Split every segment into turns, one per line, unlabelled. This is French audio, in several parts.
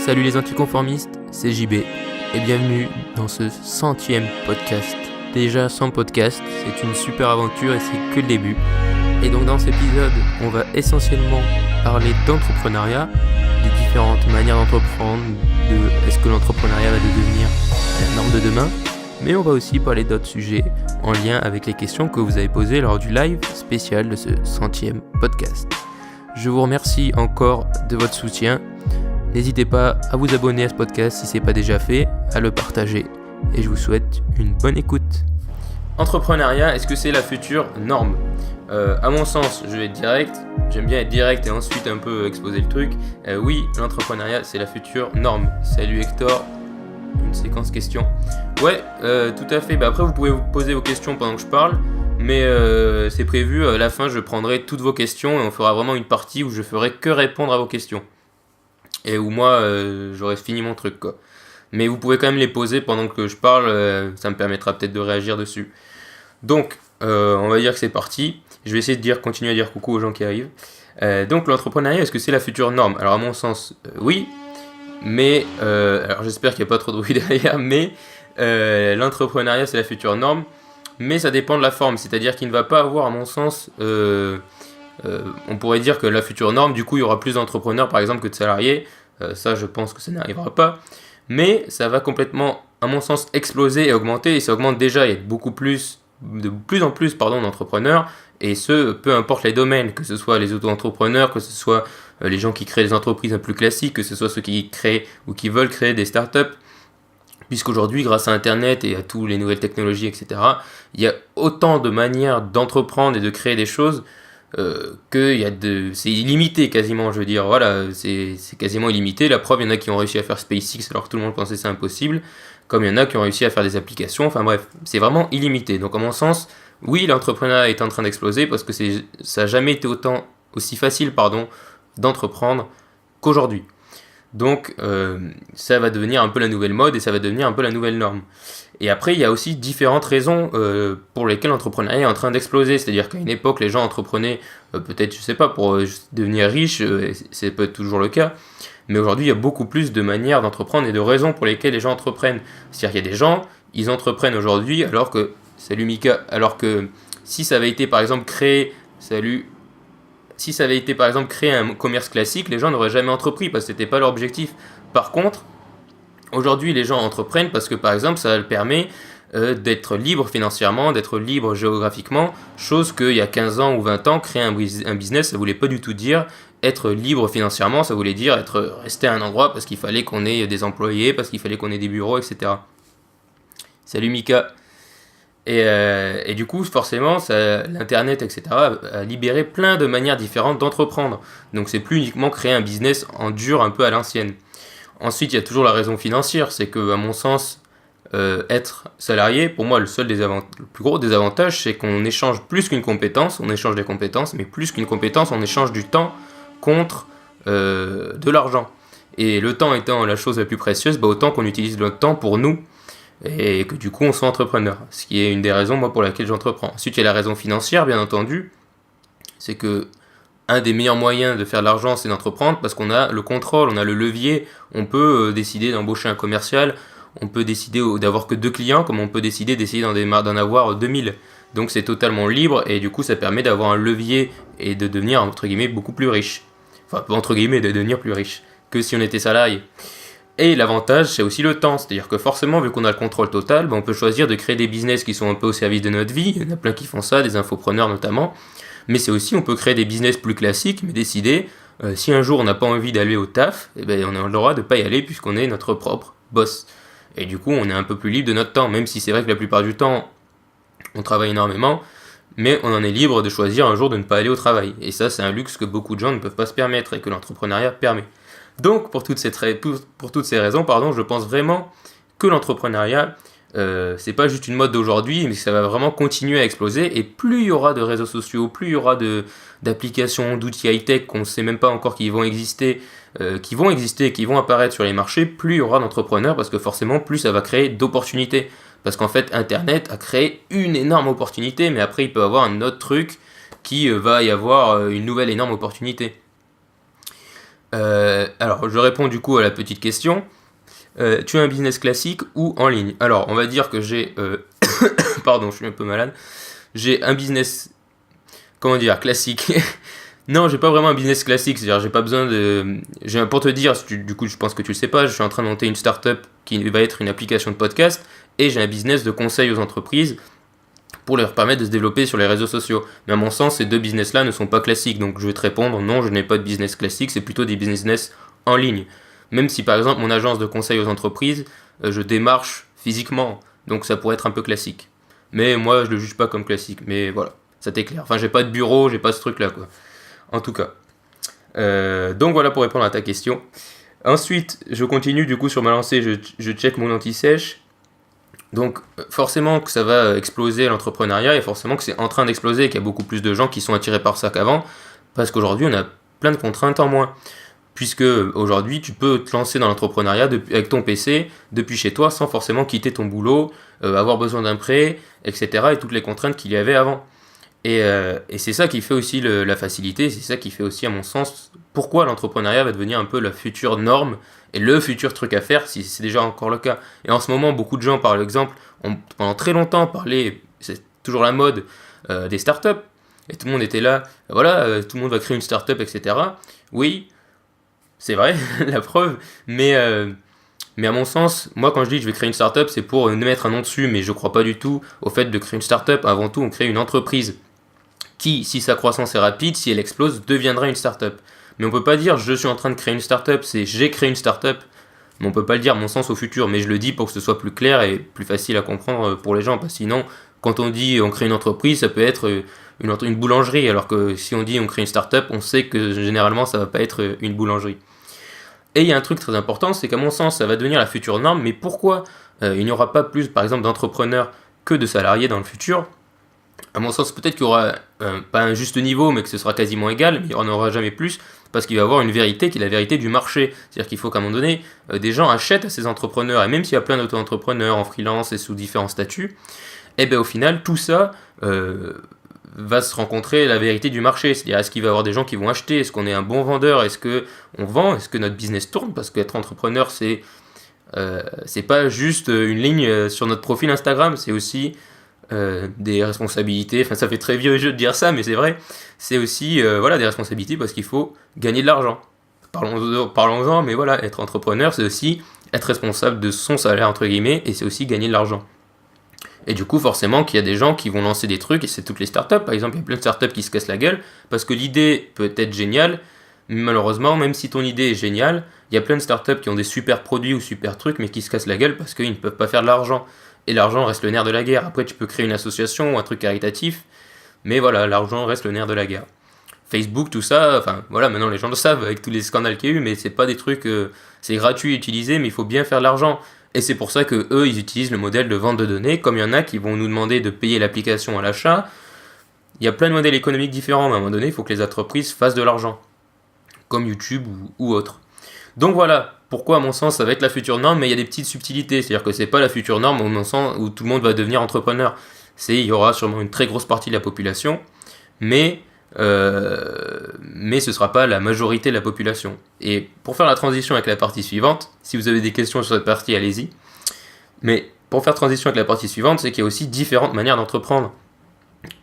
Salut les anticonformistes, c'est JB et bienvenue dans ce 100e podcast. Déjà 100 podcasts, c'est une super aventure et c'est que le début. Et donc dans cet épisode, on va essentiellement parler d'entrepreneuriat, des différentes manières d'entreprendre, de est-ce que l'entrepreneuriat va devenir la norme de demain, mais on va aussi parler d'autres sujets en lien avec les questions que vous avez posées lors du live spécial de ce 100e podcast. Je vous remercie encore de votre soutien. N'hésitez pas à vous abonner à ce podcast si ce n'est pas déjà fait, à le partager et je vous souhaite une bonne écoute. Entrepreneuriat, est-ce que c'est la future norme ? À mon sens, je vais être direct, j'aime bien être direct et ensuite un peu exposer le truc. Oui, l'entrepreneuriat c'est la future norme. Salut Hector, une séquence questions. Ouais, tout à fait, après vous pouvez vous poser vos questions pendant que je parle, mais c'est prévu, à la fin je prendrai toutes vos questions et on fera vraiment une partie où je ferai que répondre à vos questions. Et où moi j'aurai fini mon truc quoi. Mais vous pouvez quand même les poser pendant que je parle, ça me permettra peut-être de réagir dessus. Donc on va dire que c'est parti. Je vais essayer de continuer à dire coucou aux gens qui arrivent. Donc l'entrepreneuriat, est-ce que c'est la future norme ? Alors à mon sens, oui. Mais, alors j'espère qu'il n'y a pas trop de bruit derrière, mais l'entrepreneuriat c'est la future norme. Mais ça dépend de la forme, c'est-à-dire qu'il ne va pas avoir à mon sens... on pourrait dire que la future norme, du coup il y aura plus d'entrepreneurs par exemple que de salariés. Ça je pense que ça n'arrivera pas. Mais ça va complètement, à mon sens, exploser et augmenter. Et ça augmente déjà, il y a de plus en plus d'entrepreneurs. Et ce, peu importe les domaines, que ce soit les auto-entrepreneurs, que ce soit les gens qui créent des entreprises un peu plus classiques, que ce soit ceux qui créent ou qui veulent créer des startups. Puisqu'aujourd'hui, grâce à Internet et à toutes les nouvelles technologies, etc., il y a autant de manières d'entreprendre et de créer des choses c'est illimité quasiment, je veux dire, voilà, c'est quasiment illimité. La preuve, il y en a qui ont réussi à faire SpaceX alors que tout le monde pensait que c'est impossible, comme il y en a qui ont réussi à faire des applications, enfin bref, c'est vraiment illimité. Donc à mon sens, oui, l'entrepreneuriat est en train d'exploser parce que ça n'a jamais été aussi facile d'entreprendre qu'aujourd'hui. Donc ça va devenir un peu la nouvelle mode et ça va devenir un peu la nouvelle norme. Et après, il y a aussi différentes raisons pour lesquelles l'entrepreneuriat est en train d'exploser. C'est-à-dire qu'à une époque, les gens entreprenaient peut-être, je sais pas, pour devenir riches, c'est peut-être toujours le cas. Mais aujourd'hui, il y a beaucoup plus de manières d'entreprendre et de raisons pour lesquelles les gens entreprennent. C'est-à-dire qu'il y a des gens, ils entreprennent aujourd'hui alors que, salut Mika, alors que si ça avait été par exemple créé un commerce classique, les gens n'auraient jamais entrepris parce que ce n'était pas leur objectif. Par contre, aujourd'hui, les gens entreprennent parce que, par exemple, ça leur permet d'être libre financièrement, d'être libre géographiquement, chose qu'il y a 15 ans ou 20 ans, créer un business, ça ne voulait pas du tout dire être libre financièrement, ça voulait dire rester à un endroit parce qu'il fallait qu'on ait des employés, parce qu'il fallait qu'on ait des bureaux, etc. Salut Mika. Et du coup, forcément, l'Internet, etc., a libéré plein de manières différentes d'entreprendre. Donc, c'est plus uniquement créer un business en dur un peu à l'ancienne. Ensuite, il y a toujours la raison financière. C'est que, à mon sens, être salarié, pour moi, le plus gros désavantage, c'est qu'on échange plus qu'une compétence. On échange des compétences, mais plus qu'une compétence, on échange du temps contre de l'argent. Et le temps étant la chose la plus précieuse, autant qu'on utilise le temps pour nous. Et que du coup on soit entrepreneur, ce qui est une des raisons moi pour laquelle j'entreprends. Ensuite il y a la raison financière bien entendu, c'est que un des meilleurs moyens de faire de l'argent c'est d'entreprendre parce qu'on a le contrôle, on a le levier, on peut décider d'embaucher un commercial, on peut décider d'avoir que 2 clients comme on peut décider d'essayer d'en avoir 2000. Donc c'est totalement libre et du coup ça permet d'avoir un levier et de devenir entre guillemets beaucoup plus riche. Enfin entre guillemets de devenir plus riche que si on était salarié. Et l'avantage, c'est aussi le temps. C'est-à-dire que forcément, vu qu'on a le contrôle total, on peut choisir de créer des business qui sont un peu au service de notre vie. Il y en a plein qui font ça, des infopreneurs notamment. Mais c'est aussi, on peut créer des business plus classiques, mais décider, si un jour on n'a pas envie d'aller au taf, on a le droit de ne pas y aller puisqu'on est notre propre boss. Et du coup, on est un peu plus libre de notre temps, même si c'est vrai que la plupart du temps, on travaille énormément, mais on en est libre de choisir un jour de ne pas aller au travail. Et ça, c'est un luxe que beaucoup de gens ne peuvent pas se permettre et que l'entrepreneuriat permet. Donc, pour toutes ces raisons, je pense vraiment que l'entrepreneuriat, c'est pas juste une mode d'aujourd'hui, mais que ça va vraiment continuer à exploser. Et plus il y aura de réseaux sociaux, plus il y aura d'applications, d'outils high-tech qu'on ne sait même pas encore qui vont exister, qui vont apparaître sur les marchés, plus il y aura d'entrepreneurs, parce que forcément, plus ça va créer d'opportunités. Parce qu'en fait, Internet a créé une énorme opportunité, mais après, il peut y avoir un autre truc qui va y avoir une nouvelle énorme opportunité. Alors, je réponds du coup à la petite question. Tu as un business classique ou en ligne? Alors, on va dire que j'ai... Pardon, je suis un peu malade. J'ai un business, comment dire, classique. Non, j'ai pas vraiment un business classique, c'est-à-dire j'ai pas besoin de... Pour te dire, du coup je pense que tu le sais pas, je suis en train de monter une startup qui va être une application de podcast et j'ai un business de conseil aux entreprises pour leur permettre de se développer sur les réseaux sociaux. Mais à mon sens, ces deux business-là ne sont pas classiques, donc je vais te répondre, non, je n'ai pas de business classique, c'est plutôt des business en ligne. Même si par exemple mon agence de conseil aux entreprises, je démarche physiquement, donc ça pourrait être un peu classique. Mais moi je le juge pas comme classique, mais voilà, ça t'éclaire. Enfin j'ai pas de bureau, j'ai pas ce truc là quoi. En tout cas. Donc voilà pour répondre à ta question. Ensuite, je continue du coup sur ma lancée, je check mon anti-sèche. Donc forcément que ça va exploser l'entrepreneuriat et forcément que c'est en train d'exploser et qu'il y a beaucoup plus de gens qui sont attirés par ça qu'avant parce qu'aujourd'hui on a plein de contraintes en moins. Puisque aujourd'hui tu peux te lancer dans l'entrepreneuriat avec ton PC depuis chez toi sans forcément quitter ton boulot, avoir besoin d'un prêt, etc. et toutes les contraintes qu'il y avait avant. Et c'est ça qui fait aussi la facilité, c'est ça qui fait aussi, à mon sens, pourquoi l'entrepreneuriat va devenir un peu la future norme et le futur truc à faire, si c'est déjà encore le cas. Et en ce moment, beaucoup de gens, par exemple, ont pendant très longtemps parlé, c'est toujours la mode, des startups. Et tout le monde était là, voilà, tout le monde va créer une startup, etc. Oui, c'est vrai, la preuve, mais à mon sens, moi quand je dis que je vais créer une startup, c'est pour mettre un nom dessus, mais je crois pas du tout au fait de créer une startup. Avant tout, on crée une entreprise qui, si sa croissance est rapide, si elle explose, deviendra une startup. Mais on peut pas dire je suis en train de créer une startup, c'est j'ai créé une startup. Mais on peut pas le dire, à mon sens, au futur. Mais je le dis pour que ce soit plus clair et plus facile à comprendre pour les gens. Parce que sinon, quand on dit on crée une entreprise, ça peut être une boulangerie. Alors que si on dit on crée une startup, on sait que généralement ça va pas être une boulangerie. Et il y a un truc très important, c'est qu'à mon sens, ça va devenir la future norme. Mais pourquoi il n'y aura pas plus, par exemple, d'entrepreneurs que de salariés dans le futur? À mon sens, peut-être qu'il y aura pas un juste niveau, mais que ce sera quasiment égal, mais il n'y en aura jamais plus, parce qu'il va y avoir une vérité qui est la vérité du marché. C'est-à-dire qu'il faut qu'à un moment donné, des gens achètent à ces entrepreneurs, et même s'il y a plein d'auto-entrepreneurs en freelance et sous différents statuts, et bien au final, tout ça va se rencontrer la vérité du marché. C'est-à-dire, est-ce qu'il va y avoir des gens qui vont acheter? Est-ce qu'on est un bon vendeur? Est-ce qu'on vend? Est-ce que notre business tourne? Parce qu'être entrepreneur, c'est pas juste une ligne sur notre profil Instagram, c'est aussi des responsabilités. Enfin, ça fait très vieux jeu de dire ça, mais c'est vrai. C'est aussi voilà, des responsabilités parce qu'il faut gagner de l'argent. Parlons-en, mais voilà, être entrepreneur, c'est aussi être responsable de son salaire, entre guillemets, et c'est aussi gagner de l'argent. Et du coup, forcément, qu'il y a des gens qui vont lancer des trucs, et c'est toutes les startups. Par exemple, il y a plein de startups qui se cassent la gueule parce que l'idée peut être géniale, mais malheureusement, même si ton idée est géniale, il y a plein de startups qui ont des super produits ou super trucs, mais qui se cassent la gueule parce qu'ils ne peuvent pas faire de l'argent. Et l'argent reste le nerf de la guerre. Après, tu peux créer une association ou un truc caritatif, mais voilà, l'argent reste le nerf de la guerre. Facebook, tout ça, enfin voilà, maintenant les gens le savent avec tous les scandales qu'il y a eu, mais c'est pas des trucs, c'est gratuit à utiliser, mais il faut bien faire de l'argent. Et c'est pour ça que eux, ils utilisent le modèle de vente de données, comme il y en a qui vont nous demander de payer l'application à l'achat. Il y a plein de modèles économiques différents, mais à un moment donné, il faut que les entreprises fassent de l'argent, comme YouTube ou autre. Donc voilà, pourquoi à mon sens ça va être la future norme, mais il y a des petites subtilités, c'est-à-dire que c'est pas la future norme au mon sens où tout le monde va devenir entrepreneur. Il y aura sûrement une très grosse partie de la population, mais ce sera pas la majorité de la population. Et pour faire la transition avec la partie suivante, si vous avez des questions sur cette partie, allez-y. Mais pour faire transition avec la partie suivante, c'est qu'il y a aussi différentes manières d'entreprendre.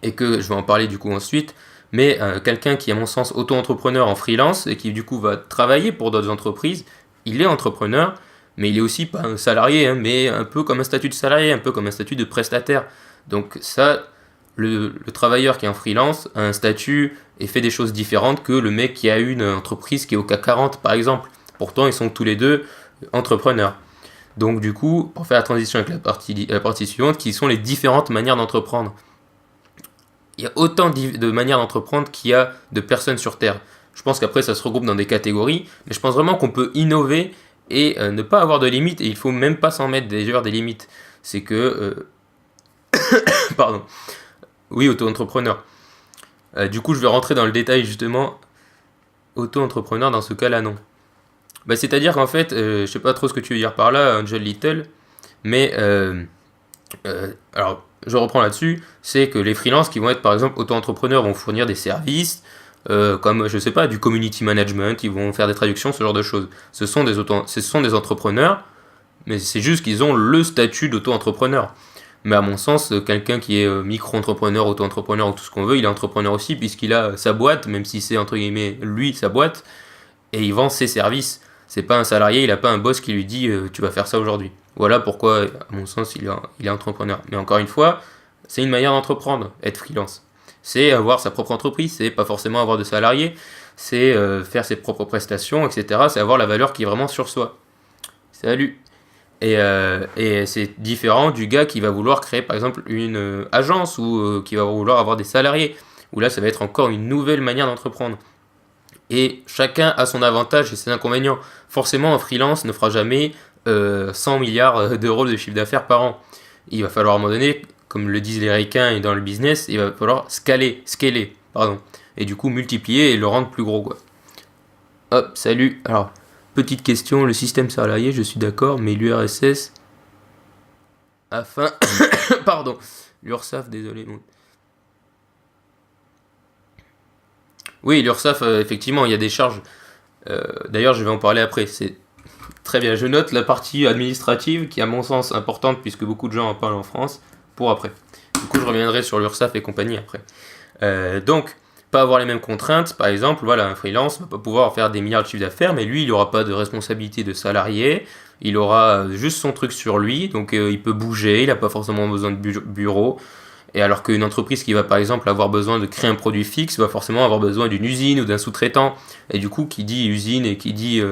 Et que je vais en parler du coup ensuite. Mais quelqu'un qui est à mon sens auto-entrepreneur en freelance et qui du coup va travailler pour d'autres entreprises, il est entrepreneur, mais il est aussi pas un salarié, hein, mais un peu comme un statut de salarié, un peu comme un statut de prestataire. Donc ça, le travailleur qui est en freelance a un statut et fait des choses différentes que le mec qui a une entreprise qui est au CAC 40 par exemple. Pourtant ils sont tous les deux entrepreneurs. Donc du coup, pour faire la transition avec la partie suivante, qui sont les différentes manières d'entreprendre. Il y a autant de manières d'entreprendre qu'il y a de personnes sur Terre. Je pense qu'après ça se regroupe dans des catégories, mais je pense vraiment qu'on peut innover et ne pas avoir de limites, et il faut même pas s'en mettre d'ailleurs des limites. C'est que... Pardon. Oui, auto-entrepreneur. Du coup, je vais rentrer dans le détail justement. Auto-entrepreneur, dans ce cas-là, non. C'est-à-dire qu'en fait, je sais pas trop ce que tu veux dire par là, Angel Little, mais alors, je reprends là-dessus, c'est que les freelances qui vont être par exemple auto-entrepreneurs vont fournir des services, comme, je sais pas, du community management, ils vont faire des traductions, ce genre de choses. Ce sont des entrepreneurs, mais c'est juste qu'ils ont le statut d'auto-entrepreneur. Mais à mon sens, quelqu'un qui est micro-entrepreneur, auto-entrepreneur ou tout ce qu'on veut, il est entrepreneur aussi puisqu'il a sa boîte, même si c'est entre guillemets lui sa boîte, et il vend ses services. C'est pas un salarié, il a pas un boss qui lui dit tu vas faire ça aujourd'hui. Voilà pourquoi, à mon sens, il est entrepreneur. Mais encore une fois, c'est une manière d'entreprendre, être freelance. C'est avoir sa propre entreprise, c'est pas forcément avoir de salariés, c'est faire ses propres prestations, etc. C'est avoir la valeur qui est vraiment sur soi. Salut. Et c'est différent du gars qui va vouloir créer par exemple une agence ou qui va vouloir avoir des salariés. Où là, ça va être encore une nouvelle manière d'entreprendre. Et chacun a son avantage et ses inconvénients. Forcément, un freelance ne fera jamais 100 milliards d'euros de chiffre d'affaires par an. Il va falloir à un moment donné, comme le disent les ricains et dans le business, il va falloir scaler, pardon. Et du coup multiplier et le rendre plus gros, quoi. Hop, salut. Alors, petite question, le système salarié, je suis d'accord, mais l'URSS afin... Pardon, l'URSSAF, désolé. Oui, l'URSSAF, effectivement, il y a des charges. D'ailleurs, je vais en parler après. C'est très bien. Je note la partie administrative qui est à mon sens importante puisque beaucoup de gens en parlent en France pour après. Du coup, je reviendrai sur l'URSSAF et compagnie après. Donc, pas avoir les mêmes contraintes. Par exemple, voilà, un freelance ne va pas pouvoir faire des milliards de chiffres d'affaires, mais lui, il n'aura pas de responsabilité de salarié. Il aura juste son truc sur lui, donc il peut bouger, il n'a pas forcément besoin de bureau. Et alors qu'une entreprise qui va par exemple avoir besoin de créer un produit fixe va forcément avoir besoin d'une usine ou d'un sous-traitant. Et du coup, qui dit usine et qui dit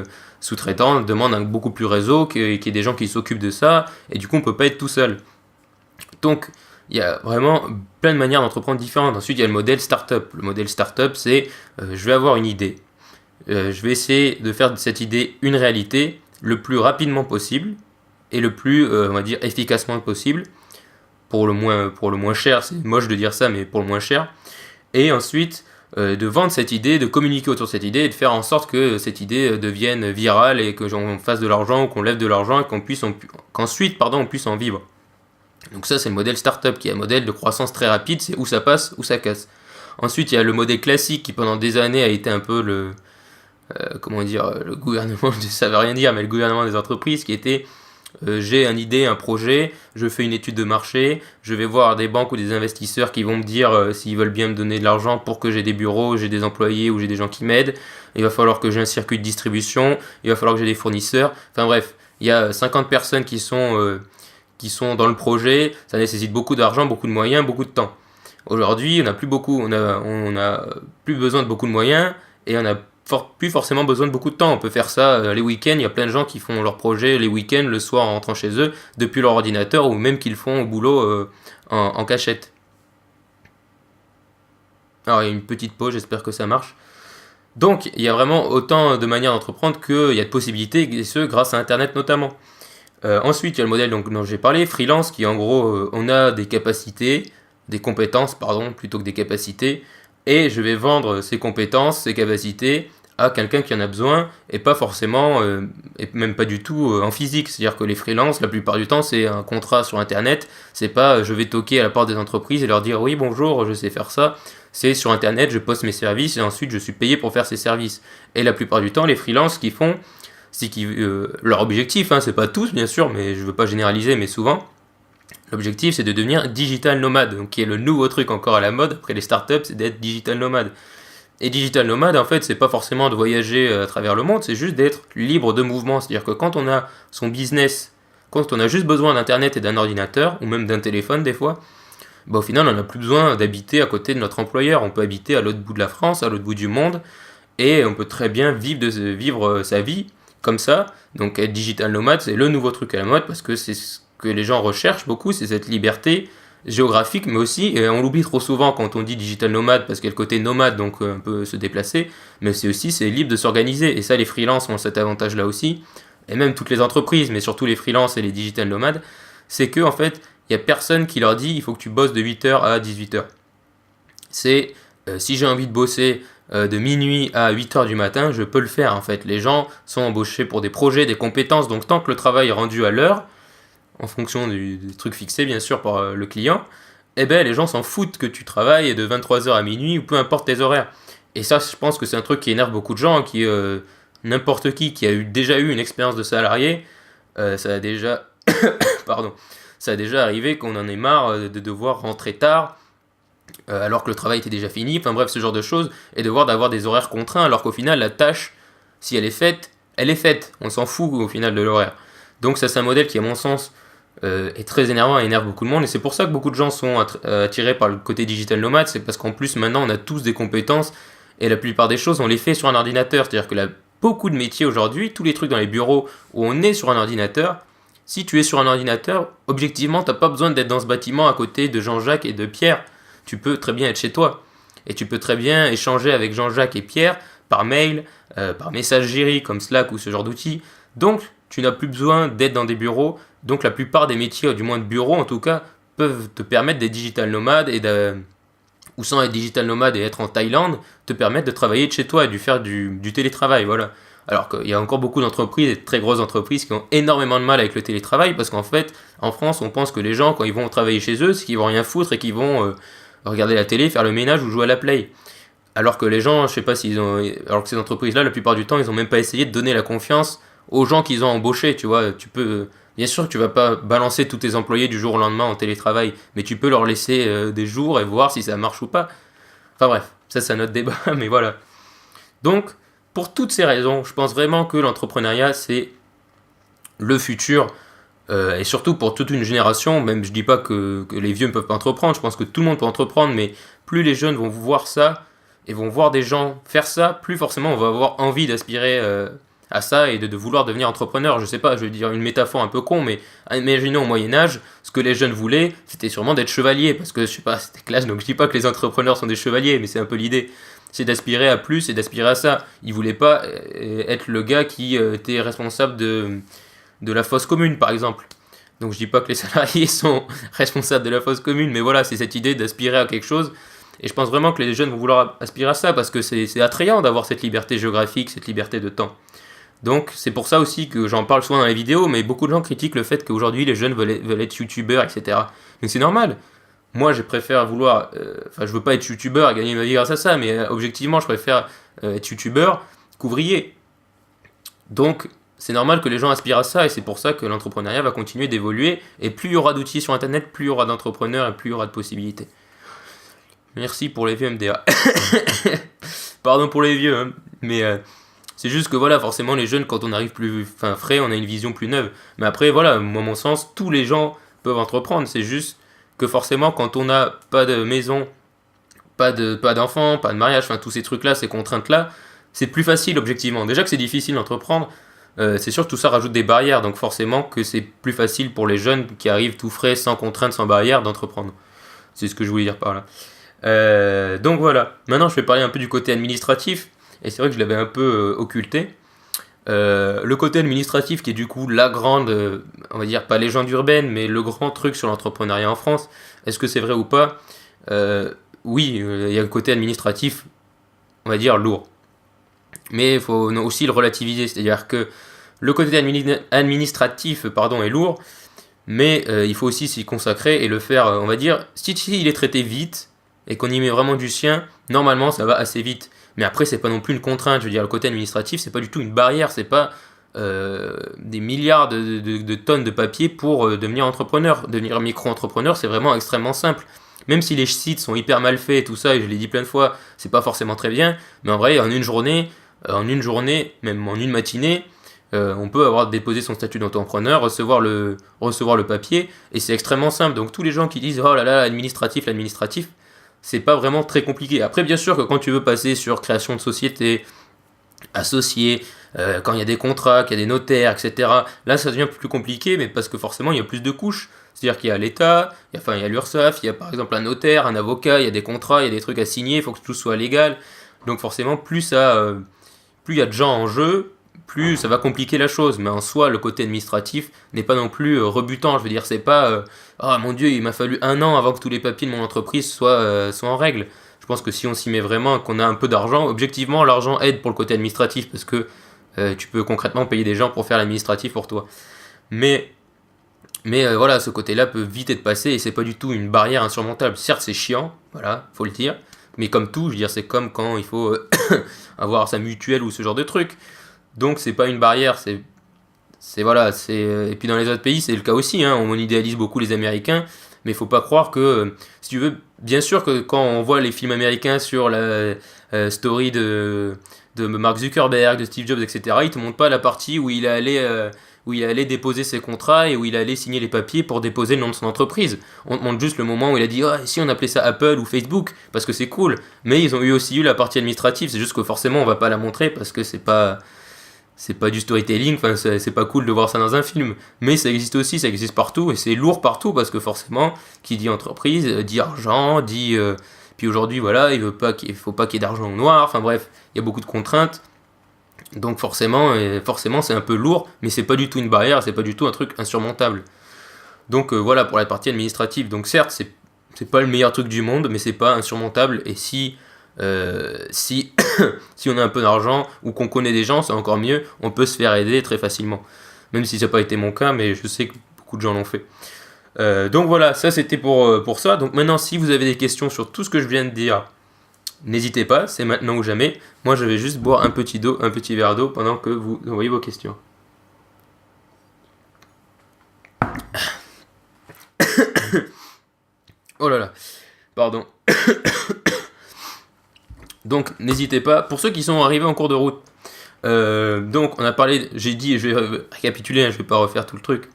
sous-traitant demande un beaucoup plus réseau, qu'il y ait des gens qui s'occupent de ça. Et du coup, on ne peut pas être tout seul. Donc, il y a vraiment plein de manières d'entreprendre différentes. Ensuite, il y a le modèle startup. Le modèle startup, c'est je vais avoir une idée. Je vais essayer de faire de cette idée une réalité le plus rapidement possible et le plus, on va dire, efficacement possible. Pour le moins cher, c'est moche de dire ça, mais pour le moins cher. Et ensuite, de vendre cette idée, de communiquer autour de cette idée et de faire en sorte que cette idée devienne virale et que l'on fasse de l'argent ou qu'on lève de l'argent et qu'ensuite, on puisse en vivre. Donc ça, c'est le modèle startup qui est un modèle de croissance très rapide, c'est où ça passe, où ça casse. Ensuite, il y a le modèle classique qui pendant des années a été un peu le gouvernement, ça veut rien dire, mais le gouvernement des entreprises qui était j'ai une idée, un projet, je fais une étude de marché, je vais voir des banques ou des investisseurs qui vont me dire s'ils veulent bien me donner de l'argent pour que j'ai des bureaux, j'ai des employés ou j'ai des gens qui m'aident. Il va falloir que j'ai un circuit de distribution, il va falloir que j'ai des fournisseurs. Enfin bref, il y a 50 personnes qui sont dans le projet, ça nécessite beaucoup d'argent, beaucoup de moyens, beaucoup de temps. Aujourd'hui, on a plus besoin de beaucoup de moyens et on a plus forcément besoin de beaucoup de temps. On peut faire ça les week-ends. Il y a plein de gens qui font leur projet les week-ends, le soir en rentrant chez eux, depuis leur ordinateur, ou même qu'ils le font au boulot en cachette. Alors, il y a une petite pause, j'espère que ça marche. Donc, il y a vraiment autant de manières d'entreprendre qu'il y a de possibilités, et ce, grâce à Internet notamment. Ensuite, il y a le modèle dont j'ai parlé, freelance, qui en gros, on a des compétences, plutôt que des capacités, et je vais vendre ces compétences, ces capacités à quelqu'un qui en a besoin, et pas forcément, et même pas du tout en physique. C'est-à-dire que les freelances, la plupart du temps, c'est un contrat sur Internet, c'est pas je vais toquer à la porte des entreprises et leur dire oui bonjour, je sais faire ça. C'est sur Internet, je poste mes services et ensuite je suis payé pour faire ces services. Et la plupart du temps, les freelances, ce qu'ils font, c'est leur objectif, c'est pas tous bien sûr, mais je veux pas généraliser, mais souvent, l'objectif c'est de devenir digital nomade, donc qui est le nouveau truc encore à la mode après les startups, c'est d'être digital nomade. Et digital nomade, en fait, c'est pas forcément de voyager à travers le monde, c'est juste d'être libre de mouvement. C'est-à-dire que quand on a son business, quand on a juste besoin d'internet et d'un ordinateur, ou même d'un téléphone des fois, au final on n'a plus besoin d'habiter à côté de notre employeur. On peut habiter à l'autre bout de la France, à l'autre bout du monde, et on peut très bien vivre sa vie comme ça. Donc être digital nomade, c'est le nouveau truc à la mode, parce que c'est ce que les gens recherchent beaucoup, c'est cette liberté géographique, mais aussi, et on l'oublie trop souvent quand on dit digital nomade, parce qu'il y a le côté nomade, donc un peu se déplacer, mais c'est libre de s'organiser, et ça les freelances ont cet avantage-là aussi, et même toutes les entreprises, mais surtout les freelances et les digital nomades, c'est que en fait, il n'y a personne qui leur dit il faut que tu bosses de 8h à 18h. C'est, si j'ai envie de bosser de minuit à 8h du matin, je peux le faire en fait. Les gens sont embauchés pour des projets, des compétences, donc tant que le travail est rendu à l'heure, en fonction des trucs fixés bien sûr par le client, les gens s'en foutent que tu travailles de 23h à minuit ou peu importe tes horaires. Et ça, je pense que c'est un truc qui énerve beaucoup de gens, n'importe qui a déjà eu une expérience de salarié, ça a déjà, pardon, ça a déjà arrivé qu'on en ait marre de devoir rentrer tard, alors que le travail était déjà fini, enfin bref, ce genre de choses, et d'avoir des horaires contraints, alors qu'au final, la tâche, si elle est faite, on s'en fout au final de l'horaire. Donc ça, c'est un modèle qui, à mon sens, est très énervant et énerve beaucoup de monde, et c'est pour ça que beaucoup de gens sont attirés par le côté digital nomade, c'est parce qu'en plus, maintenant, on a tous des compétences, et la plupart des choses, on les fait sur un ordinateur, c'est-à-dire que beaucoup de métiers aujourd'hui, tous les trucs dans les bureaux où on est sur un ordinateur, si tu es sur un ordinateur, objectivement, tu n'as pas besoin d'être dans ce bâtiment à côté de Jean-Jacques et de Pierre. Tu peux très bien être chez toi. Et tu peux très bien échanger avec Jean-Jacques et Pierre par mail, par messagerie comme Slack ou ce genre d'outils. Donc, tu n'as plus besoin d'être dans des bureaux. Donc, la plupart des métiers, du moins de bureaux en tout cas, peuvent te permettre d'être digital nomade ou sans être digital nomade et être en Thaïlande, te permettre de travailler de chez toi et de faire du télétravail. Voilà. Alors qu'il y a encore beaucoup d'entreprises, et de très grosses entreprises, qui ont énormément de mal avec le télétravail, parce qu'en fait, en France, on pense que les gens, quand ils vont travailler chez eux, c'est qu'ils vont rien foutre et qu'ils vont regarder la télé, faire le ménage ou jouer à la play. Alors que les gens, je sais pas s'ils ont... Alors que ces entreprises-là, la plupart du temps, ils ont même pas essayé de donner la confiance aux gens qu'ils ont embauchés, tu vois. Bien sûr que tu vas pas balancer tous tes employés du jour au lendemain en télétravail, mais tu peux leur laisser des jours et voir si ça marche ou pas. Enfin bref, ça c'est un autre débat, mais voilà. Donc, pour toutes ces raisons, je pense vraiment que l'entrepreneuriat, c'est le futur, et surtout pour toute une génération. Même je dis pas que les vieux ne peuvent pas entreprendre, je pense que tout le monde peut entreprendre, mais plus les jeunes vont voir ça, et vont voir des gens faire ça, plus forcément on va avoir envie d'aspirer à ça, et de vouloir devenir entrepreneur. Je sais pas, je vais dire une métaphore un peu con, mais imaginons au Moyen-Âge, ce que les jeunes voulaient, c'était sûrement d'être chevalier, parce que je sais pas, c'était classe, donc je dis pas que les entrepreneurs sont des chevaliers, mais c'est un peu l'idée. C'est d'aspirer à plus et d'aspirer à ça. Ils voulaient pas être le gars qui était responsable de la fosse commune, par exemple. Donc je dis pas que les salariés sont responsables de la fosse commune, mais voilà, c'est cette idée d'aspirer à quelque chose. Et je pense vraiment que les jeunes vont vouloir aspirer à ça, parce que c'est attrayant d'avoir cette liberté géographique, cette liberté de temps. Donc c'est pour ça aussi que j'en parle souvent dans les vidéos, mais beaucoup de gens critiquent le fait qu'aujourd'hui les jeunes veulent être youtubeurs, etc. Mais c'est normal. Moi, je préfère je veux pas être youtubeur et gagner ma vie grâce à ça, mais objectivement, je préfère être youtubeur qu'ouvrier. Donc, c'est normal que les gens aspirent à ça, et c'est pour ça que l'entrepreneuriat va continuer d'évoluer. Et plus il y aura d'outils sur Internet, plus il y aura d'entrepreneurs et plus il y aura de possibilités. Merci pour les vieux MDA. Pardon pour les vieux, hein, mais c'est juste que voilà, forcément, les jeunes, quand on arrive plus frais, on a une vision plus neuve. Mais après, voilà, moi, à mon sens, tous les gens peuvent entreprendre. C'est juste que forcément, quand on n'a pas de maison, pas d'enfants, pas de mariage, enfin tous ces trucs-là, ces contraintes-là, c'est plus facile objectivement. Déjà que c'est difficile d'entreprendre, c'est sûr que tout ça rajoute des barrières, donc forcément que c'est plus facile pour les jeunes qui arrivent tout frais, sans contraintes, sans barrières, d'entreprendre. C'est ce que je voulais dire par là. Donc voilà, maintenant je vais parler un peu du côté administratif, et c'est vrai que je l'avais un peu occulté. Le côté administratif qui est du coup la grande, on va dire pas légende urbaine, mais le grand truc sur l'entrepreneuriat en France, est-ce que c'est vrai ou pas? Oui, il y a un côté administratif, on va dire lourd. Mais il faut aussi le relativiser, c'est-à-dire que le côté administratif est lourd, mais il faut aussi s'y consacrer et le faire, on va dire, si il est traité vite et qu'on y met vraiment du sien, normalement ça va assez vite. Mais après, c'est pas non plus une contrainte. Je veux dire, le côté administratif, c'est pas du tout une barrière. C'est pas des milliards de tonnes de papier pour devenir entrepreneur. Devenir micro-entrepreneur, c'est vraiment extrêmement simple. Même si les sites sont hyper mal faits et tout ça, et je l'ai dit plein de fois, c'est pas forcément très bien. Mais en vrai, en une journée, même en une matinée, on peut avoir déposé son statut d'entrepreneur, recevoir le papier, et c'est extrêmement simple. Donc tous les gens qui disent « Oh là là, l'administratif », c'est pas vraiment très compliqué. Après, bien sûr que quand tu veux passer sur création de société, associé, quand il y a des contrats, qu'il y a des notaires, etc., là ça devient plus compliqué, mais parce que forcément il y a plus de couches. C'est-à-dire qu'il y a l'État, il y a l'URSSAF, il y a par exemple un notaire, un avocat, il y a des contrats, il y a des trucs à signer, il faut que tout soit légal. Donc forcément, plus il y a de gens en jeu, plus ça va compliquer la chose. Mais en soi, le côté administratif n'est pas non plus rebutant. Je veux dire, c'est pas oh mon Dieu, il m'a fallu 1 an avant que tous les papiers de mon entreprise soient en règle. Je pense que si on s'y met vraiment, qu'on a un peu d'argent, objectivement, l'argent aide pour le côté administratif parce que tu peux concrètement payer des gens pour faire l'administratif pour toi. Mais voilà, ce côté-là peut vite être passé et c'est pas du tout une barrière insurmontable. Certes, c'est chiant, voilà, faut le dire, Mais comme tout, je veux dire, c'est comme quand il faut avoir sa mutuelle ou ce genre de truc. Donc c'est pas une barrière, et puis dans les autres pays, c'est le cas aussi, hein. On idéalise beaucoup les Américains, mais il faut pas croire que, si tu veux, bien sûr que quand on voit les films américains sur la story de Mark Zuckerberg, de Steve Jobs, etc., ils te montrent pas la partie où il allait déposer ses contrats et où il allait signer les papiers pour déposer le nom de son entreprise. On te montre juste le moment où il a dit ah, si on appelait ça Apple ou Facebook, parce que c'est cool. Mais ils ont aussi eu la partie administrative, c'est juste que forcément on va pas la montrer parce que c'est pas du storytelling, enfin c'est pas cool de voir ça dans un film, mais ça existe aussi, ça existe partout, et c'est lourd partout, parce que forcément, qui dit entreprise, dit argent, dit... puis aujourd'hui, voilà, il faut pas qu'il y ait d'argent au noir, enfin bref, il y a beaucoup de contraintes, donc forcément c'est un peu lourd, mais c'est pas du tout une barrière, c'est pas du tout un truc insurmontable. Donc voilà pour la partie administrative, donc certes, c'est pas le meilleur truc du monde, mais c'est pas insurmontable, et si si on a un peu d'argent ou qu'on connaît des gens, c'est encore mieux, on peut se faire aider très facilement. Même si ça n'a pas été mon cas, mais je sais que beaucoup de gens l'ont fait. Donc voilà, ça c'était pour ça. Donc maintenant, si vous avez des questions sur tout ce que je viens de dire, n'hésitez pas, c'est maintenant ou jamais. Moi, je vais juste boire un petit verre d'eau pendant que vous envoyez vos questions. Oh là là, pardon. Donc n'hésitez pas, pour ceux qui sont arrivés en cours de route, donc on a parlé, j'ai dit, je vais récapituler, hein, je vais pas refaire tout le truc,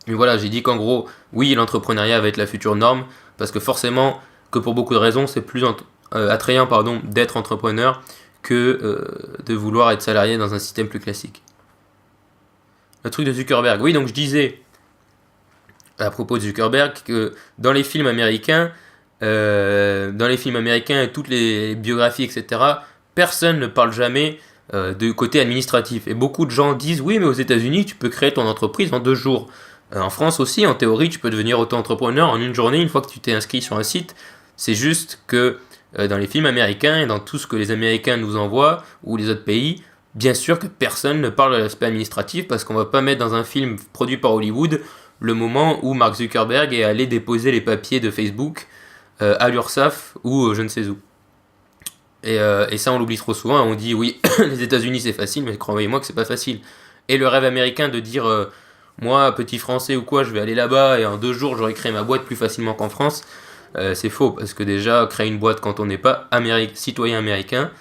mais voilà, j'ai dit qu'en gros, oui, l'entrepreneuriat va être la future norme, parce que forcément, que pour beaucoup de raisons, c'est plus attrayant d'être entrepreneur que de vouloir être salarié dans un système plus classique. Le truc de Zuckerberg, oui, donc je disais, à propos de Zuckerberg, que dans les films américains et toutes les biographies, etc., personne ne parle jamais de côté administratif. Et beaucoup de gens disent, oui, mais aux États-Unis, tu peux créer ton entreprise en 2 jours. En France aussi, en théorie, tu peux devenir auto-entrepreneur en 1 journée, une fois que tu t'es inscrit sur un site. C'est juste que dans les films américains et dans tout ce que les Américains nous envoient, ou les autres pays, bien sûr que personne ne parle de l'aspect administratif, parce qu'on va pas mettre dans un film produit par Hollywood le moment où Mark Zuckerberg est allé déposer les papiers de Facebook à l'URSSAF ou je ne sais où. Et ça, on l'oublie trop souvent. On dit oui, les États-Unis c'est facile, mais croyez-moi que c'est pas facile. Et le rêve américain de dire moi, petit français ou quoi, je vais aller là-bas et en 2 jours j'aurai créé ma boîte plus facilement qu'en France, c'est faux. Parce que déjà, créer une boîte quand on n'est pas citoyen américain,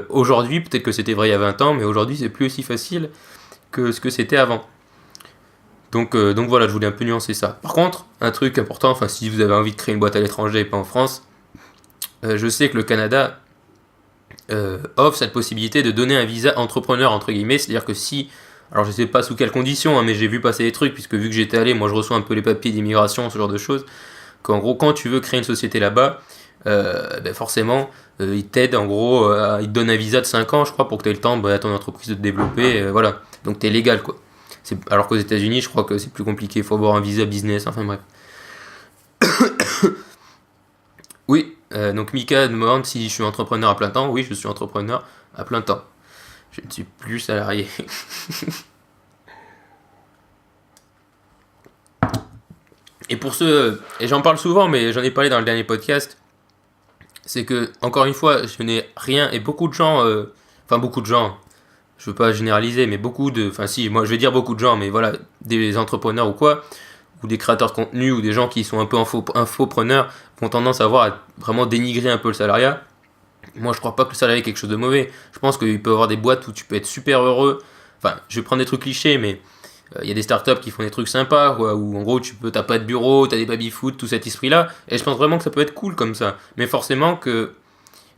aujourd'hui, peut-être que c'était vrai il y a 20 ans, mais aujourd'hui c'est plus aussi facile que ce que c'était avant. Donc voilà, je voulais un peu nuancer ça. Par contre, un truc important, enfin si vous avez envie de créer une boîte à l'étranger et pas en France, je sais que le Canada offre cette possibilité de donner un visa entrepreneur entre guillemets, c'est-à-dire que si, alors je sais pas sous quelles conditions, hein, mais j'ai vu passer des trucs, puisque vu que j'étais allé, moi je reçois un peu les papiers d'immigration, ce genre de choses, qu'en gros quand tu veux créer une société là-bas, forcément ils t'aident en gros, ils te donnent un visa de 5 ans je crois pour que tu aies le temps à ton entreprise de te développer, voilà, donc t'es légal quoi. Alors qu'aux États-Unis, je crois que c'est plus compliqué, il faut avoir un visa business, enfin bref. Oui, donc Mika demande si je suis entrepreneur à plein temps. Oui, je suis entrepreneur à plein temps. Je ne suis plus salarié. Et pour ceux, et j'en parle souvent, mais j'en ai parlé dans le dernier podcast, c'est que, encore une fois, je n'ai rien, et beaucoup de gens, je veux pas généraliser, mais enfin si, moi je vais dire beaucoup de gens, mais voilà, des entrepreneurs ou quoi, ou des créateurs de contenu, ou des gens qui sont un peu infopreneurs, ont tendance à vraiment dénigrer un peu le salariat. Moi je crois pas que le salariat est quelque chose de mauvais. Je pense qu'il peut y avoir des boîtes où tu peux être super heureux. Enfin, je vais prendre des trucs clichés, mais il y a des startups qui font des trucs sympas, quoi, où en gros t'as pas de bureau, t'as des baby-foot, tout cet esprit-là, et je pense vraiment que ça peut être cool comme ça. Mais forcément que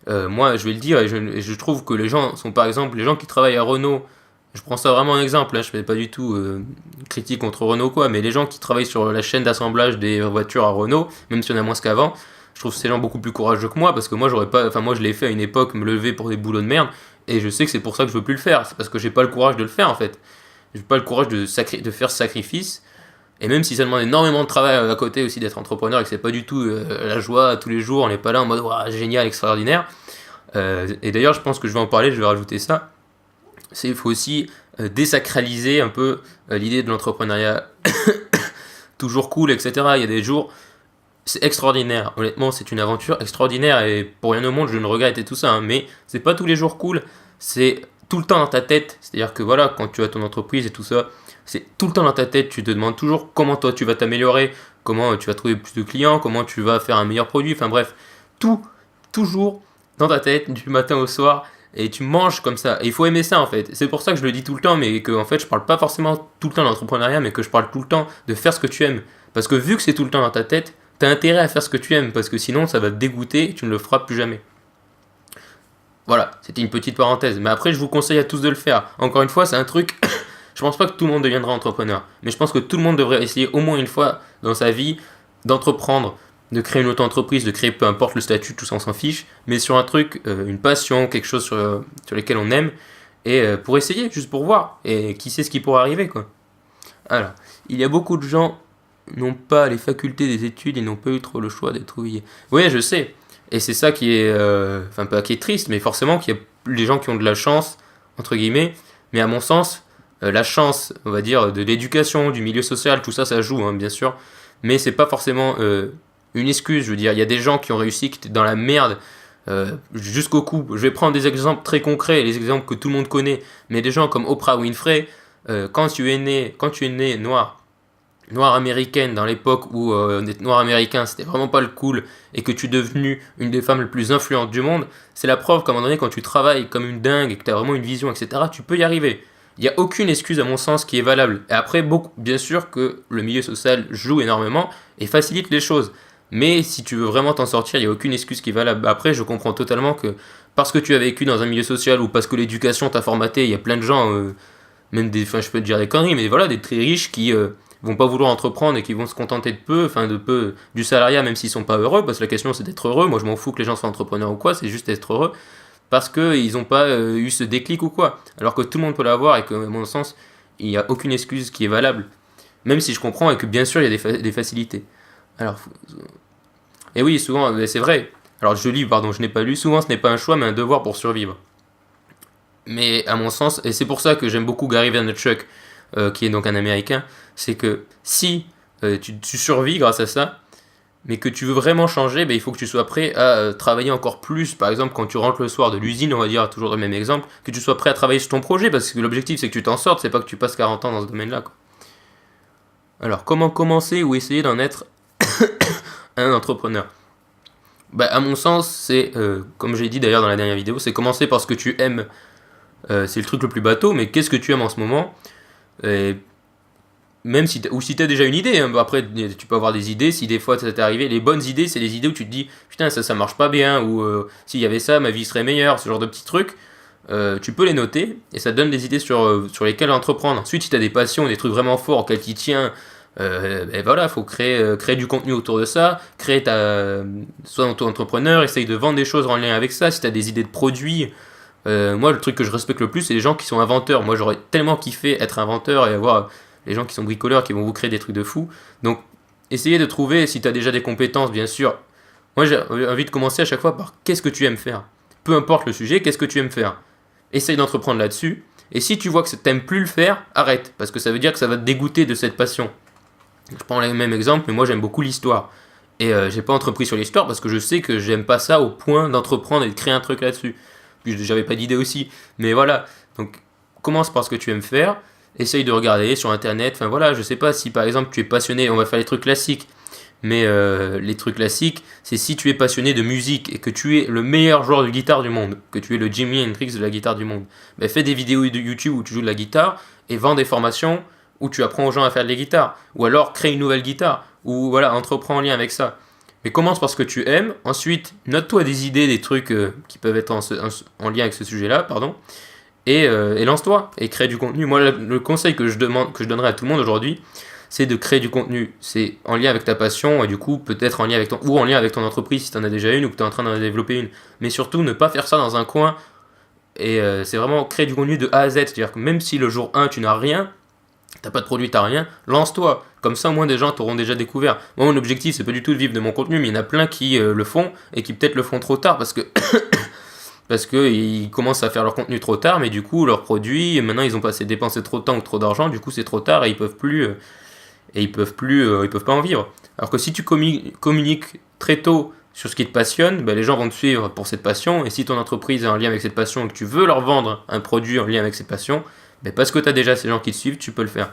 moi, je vais le dire, et je trouve que les gens sont, par exemple, les gens qui travaillent à Renault, je prends ça vraiment en exemple, hein, je fais pas du tout critique contre Renault, quoi, mais les gens qui travaillent sur la chaîne d'assemblage des voitures à Renault, même si on a moins qu'avant, je trouve ces gens beaucoup plus courageux que moi, parce que moi, moi, je l'ai fait à une époque, me lever pour des boulots de merde, et je sais que c'est pour ça que je veux plus le faire, c'est parce que j'ai pas le courage de le faire, en fait. J'ai pas le courage de faire ce sacrifice, et même si ça demande énormément de travail à côté aussi d'être entrepreneur et que c'est pas du tout la joie tous les jours, on n'est pas là en mode wow, génial, extraordinaire. Et d'ailleurs, je pense que je vais en parler, je vais rajouter ça. Il faut aussi désacraliser un peu l'idée de l'entrepreneuriat toujours cool, etc. Il y a des jours, c'est extraordinaire. Honnêtement, c'est une aventure extraordinaire et pour rien au monde, je ne regrette et tout ça. Hein, mais c'est pas tous les jours cool. C'est tout le temps dans ta tête. C'est-à-dire que voilà, quand tu as ton entreprise et tout ça, c'est tout le temps dans ta tête. Tu te demandes toujours comment toi tu vas t'améliorer, comment tu vas trouver plus de clients, comment tu vas faire un meilleur produit. Enfin bref, tout, toujours dans ta tête, du matin au soir. Et tu manges comme ça. Et il faut aimer ça en fait. C'est pour ça que je le dis tout le temps, mais que en fait je parle pas forcément tout le temps d'entrepreneuriat, mais que je parle tout le temps de faire ce que tu aimes. Parce que vu que c'est tout le temps dans ta tête, t'as intérêt à faire ce que tu aimes, parce que sinon ça va te dégoûter et tu ne le feras plus jamais. Voilà, c'était une petite parenthèse. Mais après, je vous conseille à tous de le faire. Encore une fois, c'est un truc. Je pense pas que tout le monde deviendra entrepreneur. Mais je pense que tout le monde devrait essayer au moins une fois dans sa vie d'entreprendre, de créer une auto-entreprise, de créer peu importe le statut, tout ça on s'en fiche. Mais sur un truc, une passion, quelque chose sur lequel on aime. Et pour essayer, juste pour voir. Et qui sait ce qui pourrait arriver, quoi. Alors, il y a beaucoup de gens n'ont pas les facultés des études et n'ont pas eu trop le choix d'être ouvriers. Oui, je sais. Et c'est ça qui est, enfin pas qui est triste, mais forcément qu'il y a les gens qui ont de la chance, entre guillemets. Mais à mon sens, la chance, on va dire, de l'éducation, du milieu social, tout ça, ça joue, hein, bien sûr. Mais c'est pas forcément une excuse. Je veux dire, il y a des gens qui ont réussi, qui étaient dans la merde jusqu'au cou. Je vais prendre des exemples très concrets, les exemples que tout le monde connaît. Mais des gens comme Oprah Winfrey, quand tu es né noire américaine dans l'époque où être noir américain c'était vraiment pas le cool et que tu es devenu une des femmes les plus influentes du monde, c'est la preuve qu'à un moment donné quand tu travailles comme une dingue et que tu as vraiment une vision, etc., tu peux y arriver. Il n'y a aucune excuse à mon sens qui est valable. Et après, bien sûr que le milieu social joue énormément et facilite les choses. Mais si tu veux vraiment t'en sortir, il n'y a aucune excuse qui est valable. Après, je comprends totalement que parce que tu as vécu dans un milieu social ou parce que l'éducation t'a formaté, il y a plein de gens, même des, enfin je peux te dire des conneries, mais voilà, des très riches qui vont pas vouloir entreprendre et qui vont se contenter de peu, enfin de peu du salariat même s'ils sont pas heureux, parce que la question c'est d'être heureux. Moi je m'en fous que les gens soient entrepreneurs ou quoi, c'est juste être heureux parce qu'ils n'ont pas eu ce déclic ou quoi. Alors que tout le monde peut l'avoir et que à mon sens il n'y a aucune excuse qui est valable, même si je comprends et que bien sûr il y a des facilités. Alors et oui souvent c'est vrai. Alors je lis pardon, je n'ai pas lu. Souvent ce n'est pas un choix mais un devoir pour survivre. Mais à mon sens, et c'est pour ça que j'aime beaucoup Gary Vaynerchuk, qui est donc un Américain, c'est que si tu survis grâce à ça, mais que tu veux vraiment changer, ben, il faut que tu sois prêt à travailler encore plus. Par exemple, quand tu rentres le soir de l'usine, on va dire toujours le même exemple, que tu sois prêt à travailler sur ton projet, parce que l'objectif c'est que tu t'en sortes, c'est pas que tu passes 40 ans dans ce domaine-là, quoi. Alors, comment commencer ou essayer d'en être un entrepreneur? Bah, à mon sens, c'est, comme j'ai dit d'ailleurs dans la dernière vidéo, c'est commencer par ce que tu aimes. C'est le truc le plus bateau, mais qu'est-ce que tu aimes en ce moment? Et même si ou si t'as déjà une idée, hein, après tu peux avoir des idées, si des fois ça t'est arrivé, les bonnes idées c'est les idées où tu te dis putain ça marche pas bien, ou s'il y avait ça ma vie serait meilleure, ce genre de petits trucs, tu peux les noter et ça te donne des idées sur lesquelles entreprendre. Ensuite si t'as des passions, des trucs vraiment forts auxquels tu tiens, et voilà, faut créer du contenu autour de ça, sois auto-entrepreneur, essaye de vendre des choses en lien avec ça. Si t'as des idées de produits, moi le truc que je respecte le plus c'est les gens qui sont inventeurs. Moi j'aurais tellement kiffé être inventeur et avoir les gens qui sont bricoleurs qui vont vous créer des trucs de fou. Donc essayez de trouver, si tu as déjà des compétences bien sûr. Moi j'ai envie de commencer à chaque fois par qu'est-ce que tu aimes faire. Peu importe le sujet, qu'est-ce que tu aimes faire. Essaye d'entreprendre là-dessus. Et si tu vois que t'aimes plus le faire, arrête. Parce que ça veut dire que ça va te dégoûter de cette passion. Je prends le même exemple, mais moi j'aime beaucoup l'histoire. Et j'ai pas entrepris sur l'histoire parce que je sais que j'aime pas ça au point d'entreprendre et de créer un truc là-dessus. Puis j'avais pas d'idée aussi. Mais voilà. Donc commence par ce que tu aimes faire. Essaye de regarder sur internet. Enfin voilà, je sais pas si par exemple tu es passionné, on va faire les trucs classiques. Mais les trucs classiques, c'est si tu es passionné de musique et que tu es le meilleur joueur de guitare du monde, que tu es le Jimi Hendrix de la guitare du monde, ben fais des vidéos de YouTube où tu joues de la guitare et vends des formations où tu apprends aux gens à faire de la guitare. Ou alors crée une nouvelle guitare, ou voilà, entreprends en lien avec ça. Mais commence par ce que tu aimes, ensuite note-toi des idées, des trucs qui peuvent être en lien avec ce sujet-là, pardon, et lance-toi, et crée du contenu. Moi, le conseil que je donnerais à tout le monde aujourd'hui, c'est de créer du contenu. C'est en lien avec ta passion, et du coup, peut-être en lien avec en lien avec ton entreprise si tu en as déjà une, ou que tu es en train d'en développer une. Mais surtout, ne pas faire ça dans un coin, et c'est vraiment créer du contenu de A à Z. C'est-à-dire que même si le jour 1, tu n'as rien, t'as pas de produit, t'as rien, lance-toi. Comme ça, au moins des gens t'auront déjà découvert. Moi, mon objectif, c'est pas du tout de vivre de mon contenu, mais il y en a plein qui le font et qui peut-être le font trop tard parce que ils commencent à faire leur contenu trop tard, mais du coup, leurs produits, maintenant, ils ont passé dépensé trop de temps ou trop d'argent, du coup, c'est trop tard et ils peuvent plus et ils peuvent pas en vivre. Alors que si tu communiques très tôt sur ce qui te passionne, les gens vont te suivre pour cette passion, et si ton entreprise est en lien avec cette passion et que tu veux leur vendre un produit en lien avec cette passion, parce que tu as déjà ces gens qui te suivent, tu peux le faire.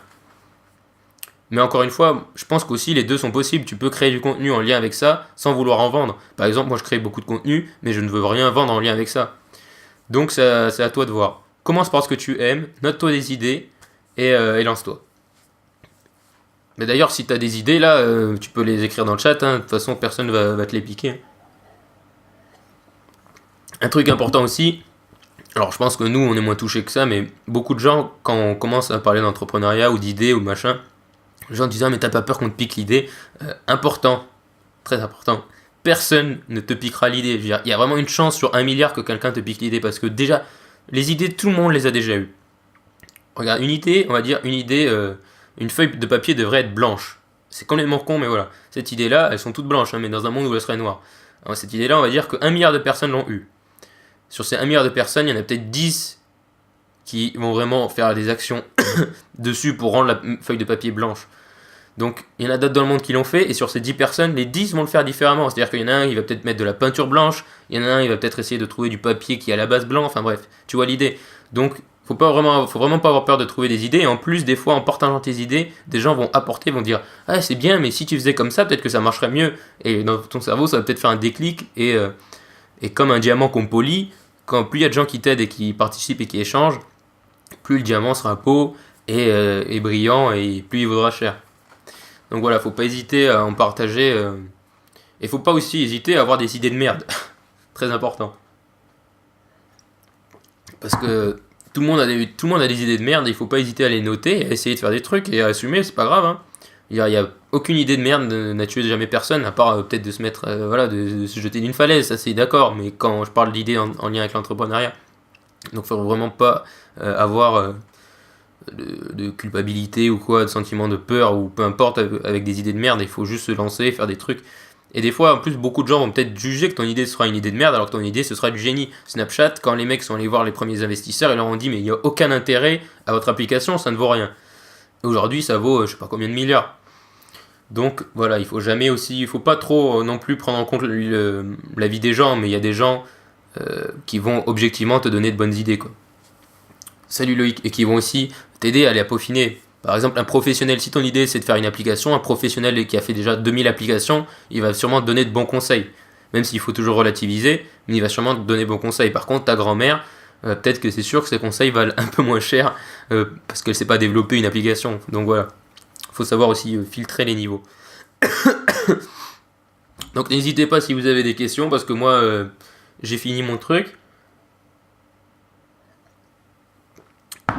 Mais encore une fois, je pense qu'aussi les deux sont possibles. Tu peux créer du contenu en lien avec ça sans vouloir en vendre. Par exemple, moi je crée beaucoup de contenu, mais je ne veux rien vendre en lien avec ça. Donc c'est à toi de voir. Commence par ce que tu aimes, note-toi des idées et lance-toi. Mais d'ailleurs, si tu as des idées là, tu peux les écrire dans le chat. De toute façon, personne va te les piquer. Un truc important aussi, alors je pense que nous on est moins touchés que ça, mais beaucoup de gens, quand on commence à parler d'entrepreneuriat ou d'idées ou de machin, les gens disent mais t'as pas peur qu'on te pique l'idée. Important, très important, personne ne te piquera l'idée. Je veux dire, il y a vraiment une chance sur 1 milliard que quelqu'un te pique l'idée, parce que déjà, les idées, tout le monde les a déjà eues. Regarde, une idée, une feuille de papier devrait être blanche. C'est complètement con, mais voilà. Cette idée-là, elles sont toutes blanches, mais dans un monde où elles seraient noires. Alors, cette idée-là, on va dire que 1 milliard de personnes l'ont eue. Sur ces 1 milliard de personnes, il y en a peut-être 10 qui vont vraiment faire des actions dessus pour rendre la feuille de papier blanche. Donc il y en a d'autres dans le monde qui l'ont fait, et sur ces 10 personnes, les 10 vont le faire différemment. C'est-à-dire qu'il y en a un, il va peut-être mettre de la peinture blanche, il y en a un, il va peut-être essayer de trouver du papier qui est à la base blanc, enfin bref, tu vois l'idée. Donc faut vraiment pas avoir peur de trouver des idées, et en plus des fois en partageant tes idées, des gens vont apporter, vont dire ah c'est bien, mais si tu faisais comme ça, peut-être que ça marcherait mieux, et dans ton cerveau ça va peut-être faire un déclic, et comme un diamant qu'on polit, quand plus il y a de gens qui t'aident et qui participent et qui échangent, plus le diamant sera beau et brillant, et plus il vaudra cher. Donc voilà, faut pas hésiter à en partager. Et faut pas aussi hésiter à avoir des idées de merde. Très important. Parce que tout le monde a des idées de merde, et il faut pas hésiter à les noter, et à essayer de faire des trucs, et à assumer, c'est pas grave. Il y a aucune idée de merde n'a tué jamais personne, à part peut-être de se mettre, de se jeter d'une falaise, ça c'est d'accord, mais quand je parle d'idées en lien avec l'entrepreneuriat. Donc faut vraiment pas avoir de culpabilité ou quoi, de sentiment de peur ou peu importe, avec des idées de merde. Il faut juste se lancer, faire des trucs. Et des fois, en plus, beaucoup de gens vont peut-être juger que ton idée sera une idée de merde, alors que ton idée, ce sera du génie. Snapchat, quand les mecs sont allés voir les premiers investisseurs, ils leur ont dit mais il n'y a aucun intérêt à votre application, ça ne vaut rien. Et aujourd'hui, ça vaut je sais pas combien de milliards. Donc voilà, il faut pas trop non plus prendre en compte la vie des gens, mais il y a des gens qui vont objectivement te donner de bonnes idées, quoi. Salut Loïc, et qui vont aussi t'aider à les peaufiner. Par exemple, un professionnel, si ton idée c'est de faire une application, un professionnel qui a fait déjà 2000 applications, il va sûrement te donner de bons conseils. Même s'il faut toujours relativiser, mais il va sûrement te donner de bons conseils. Par contre, ta grand-mère, peut-être que c'est sûr que ses conseils valent un peu moins cher parce qu'elle ne sait pas développer une application. Donc voilà, il faut savoir aussi filtrer les niveaux. Donc n'hésitez pas si vous avez des questions, parce que moi, j'ai fini mon truc.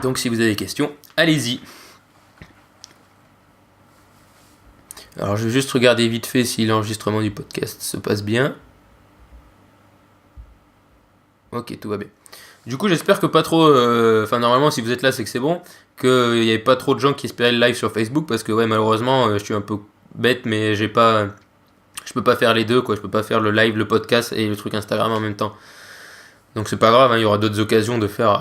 Donc si vous avez des questions, allez-y. Alors je vais juste regarder vite fait si l'enregistrement du podcast se passe bien. Ok, tout va bien. Du coup, j'espère que pas trop... normalement, si vous êtes là, c'est que c'est bon. Qu'il n'y avait pas trop de gens qui espéraient le live sur Facebook, parce que malheureusement, je suis un peu bête, mais je peux pas faire les deux, quoi. Je peux pas faire le live, le podcast et le truc Instagram en même temps. Donc c'est pas grave, il y aura d'autres occasions de faire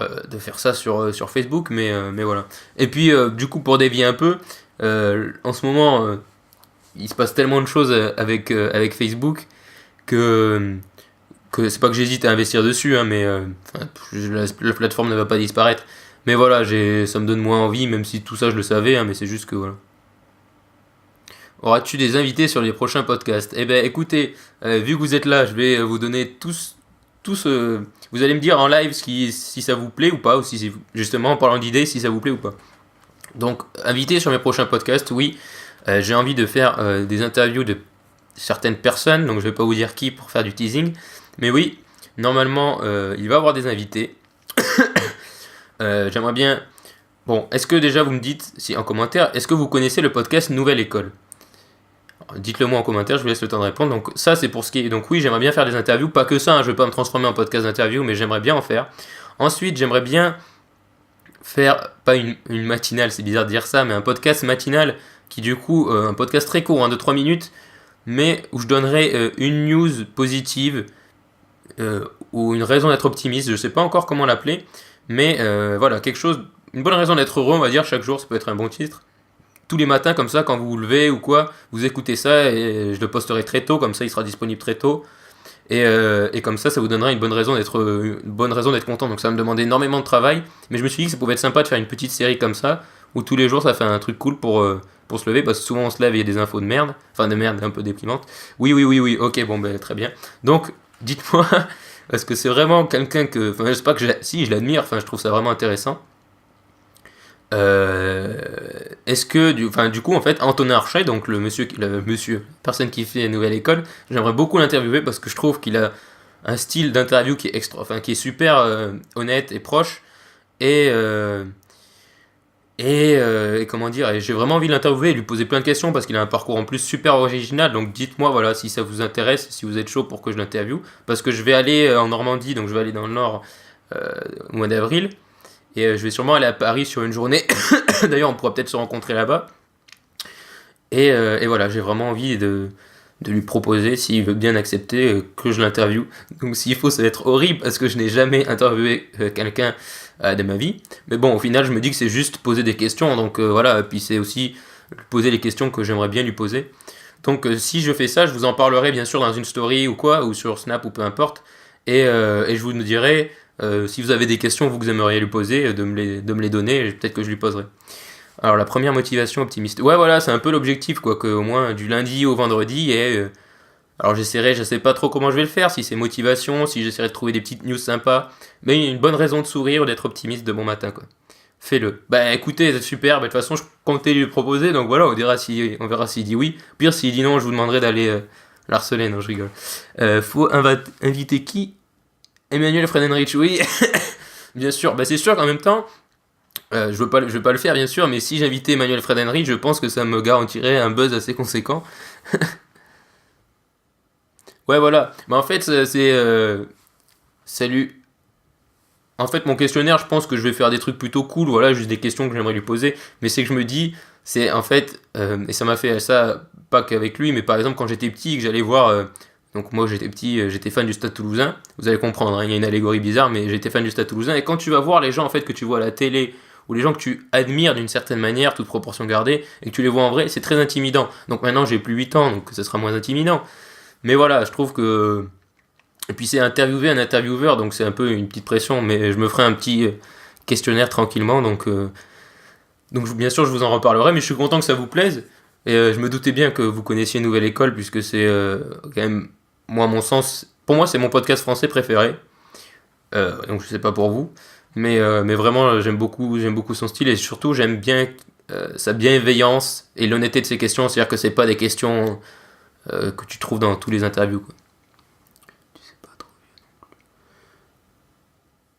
ça sur Facebook, mais voilà. Et puis du coup, pour dévier un peu, en ce moment, il se passe tellement de choses avec Facebook que c'est pas que j'hésite à investir dessus, mais la plateforme ne va pas disparaître. Mais voilà, ça me donne moins envie, même si tout ça je le savais, mais c'est juste que voilà. Auras-tu des invités sur les prochains podcasts ? Eh ben écoutez, vu que vous êtes là, je vais vous donner tous vous allez me dire en live si ça vous plaît ou pas, ou si justement en parlant d'idées, si ça vous plaît ou pas. Donc, invité sur mes prochains podcasts, oui, j'ai envie de faire des interviews de certaines personnes, donc je vais pas vous dire qui pour faire du teasing, mais oui, normalement, il va y avoir des invités. J'aimerais bien... Bon, est-ce que déjà vous me dites, en commentaire, est-ce que vous connaissez le podcast Nouvelle École ? Dites-le moi en commentaire, je vous laisse le temps de répondre. Donc ça c'est pour ce qui est... Donc oui, j'aimerais bien faire des interviews, pas que ça, je vais pas me transformer en podcast d'interview, mais j'aimerais bien en faire. Ensuite, j'aimerais bien faire, pas une matinale, c'est bizarre de dire ça, mais un podcast matinal, qui du coup, un podcast très court, de 3 minutes, mais où je donnerai une news positive, ou une raison d'être optimiste, je sais pas encore comment l'appeler, mais voilà, quelque chose, une bonne raison d'être heureux, on va dire, chaque jour, ça peut être un bon titre. tous les matins comme ça, quand vous vous levez ou quoi, vous écoutez ça et je le posterai très tôt, comme ça il sera disponible très tôt. Et comme ça vous donnera une bonne raison d'être content. Donc ça va me demander énormément de travail, mais je me suis dit que ça pouvait être sympa de faire une petite série comme ça, où tous les jours ça fait un truc cool pour se lever, parce que souvent on se lève et il y a des infos de merde, enfin de merde un peu déprimantes. Oui, ok, bon ben très bien. Donc dites-moi, parce que c'est vraiment quelqu'un que, enfin je sais pas que si je l'admire, enfin je trouve ça vraiment intéressant. Euh, Est-ce que du coup en fait Antonin Archet, donc le monsieur personne qui fait Nouvelle École, j'aimerais beaucoup l'interviewer parce que je trouve qu'il a un style d'interview qui est qui est super honnête et proche et et comment dire, et j'ai vraiment envie de l'interviewer et lui poser plein de questions parce qu'il a un parcours en plus super original. Donc dites-moi voilà si ça vous intéresse, si vous êtes chaud pour que je l'interviewe, parce que je vais aller en Normandie, donc je vais aller dans le Nord au mois d'avril. Et je vais sûrement aller à Paris sur une journée. D'ailleurs, on pourra peut-être se rencontrer là-bas. Et voilà, j'ai vraiment envie de lui proposer, s'il veut bien accepter, que je l'interviewe. Donc s'il faut, ça va être horrible, parce que je n'ai jamais interviewé quelqu'un de ma vie. Mais bon, au final, je me dis que c'est juste poser des questions. Donc voilà, et puis c'est aussi poser les questions que j'aimerais bien lui poser. Donc si je fais ça, je vous en parlerai bien sûr dans une story ou quoi, ou sur Snap ou peu importe. Et je vous dirai, si vous avez des questions vous que vous aimeriez lui poser, de me les donner, et peut-être que je lui poserai. Alors la première motivation optimiste. Ouais voilà, c'est un peu l'objectif quoi, que au moins du lundi au vendredi alors je sais pas trop comment je vais le faire, si c'est motivation, si j'essaierai de trouver des petites news sympas, mais une bonne raison de sourire ou d'être optimiste de bon matin quoi. Fais-le. Bah écoutez, c'est super, bah, de toute façon je comptais lui proposer, donc voilà, on verra s'il dit oui. Pire s'il dit non, je vous demanderai d'aller l'harceler, non je rigole. Faut inviter qui? Emmanuel Friedenreich, oui, bien sûr. Bah c'est sûr qu'en même temps, je veux pas le faire bien sûr, mais si j'invitais Emmanuel Friedenreich, je pense que ça me garantirait un buzz assez conséquent. Ouais, voilà. Mais en fait, salut. En fait, mon questionnaire, je pense que je vais faire des trucs plutôt cool, voilà, juste des questions que j'aimerais lui poser. Mais c'est que je me dis, c'est en fait, et ça m'a fait ça, pas qu'avec lui, mais par exemple quand j'étais petit, que j'allais voir. Donc moi j'étais petit, j'étais fan du Stade Toulousain. Vous allez comprendre, hein, il y a une allégorie bizarre, mais j'étais fan du Stade Toulousain. Et quand tu vas voir les gens en fait que tu vois à la télé, ou les gens que tu admires d'une certaine manière, toute proportion gardée, et que tu les vois en vrai, c'est très intimidant. Donc maintenant j'ai plus 8 ans, donc ça sera moins intimidant. Mais voilà, je trouve que. Et puis c'est interviewer un intervieweur, donc c'est un peu une petite pression, mais je me ferai un petit questionnaire tranquillement, donc bien sûr je vous en reparlerai, mais je suis content que ça vous plaise. Et je me doutais bien que vous connaissiez Nouvelle École, puisque c'est quand même, moi à mon sens, pour moi c'est mon podcast français préféré. Donc je sais pas pour vous, mais vraiment j'aime beaucoup son style, et surtout j'aime bien sa bienveillance et l'honnêteté de ses questions, c'est-à-dire que c'est pas des questions que tu trouves dans tous les interviews quoi.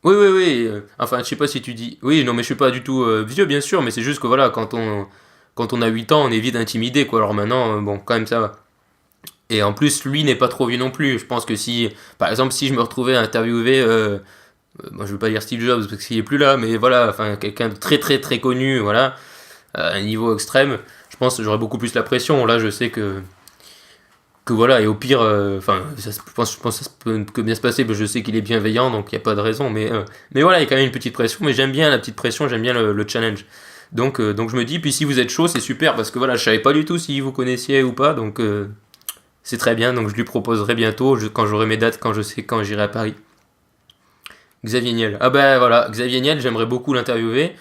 Oui. Enfin, je sais pas si tu dis. Oui, non, mais je suis pas du tout vieux, bien sûr, mais c'est juste que voilà, quand on a 8 ans, on est vite intimidé, quoi. Alors maintenant, bon, quand même, ça va. Et en plus, lui n'est pas trop vieux non plus. Je pense que si, par exemple, si je me retrouvais à interviewer, moi je veux pas dire Steve Jobs parce qu'il est plus là, mais voilà, enfin, quelqu'un de très très très connu, voilà, à un niveau extrême, je pense que j'aurais beaucoup plus la pression. Là, je sais que voilà, et au pire, enfin, je pense que ça peut que bien se passer, parce que je sais qu'il est bienveillant, donc il n'y a pas de raison, mais voilà, il y a quand même une petite pression, mais j'aime bien la petite pression, j'aime bien le challenge. Donc je me dis, puis si vous êtes chaud, c'est super, parce que voilà, je savais pas du tout si vous connaissiez ou pas, donc c'est très bien, donc je lui proposerai bientôt, quand j'aurai mes dates, quand je sais quand j'irai à Paris. Xavier Niel. Ah ben voilà, Xavier Niel, j'aimerais beaucoup l'interviewer.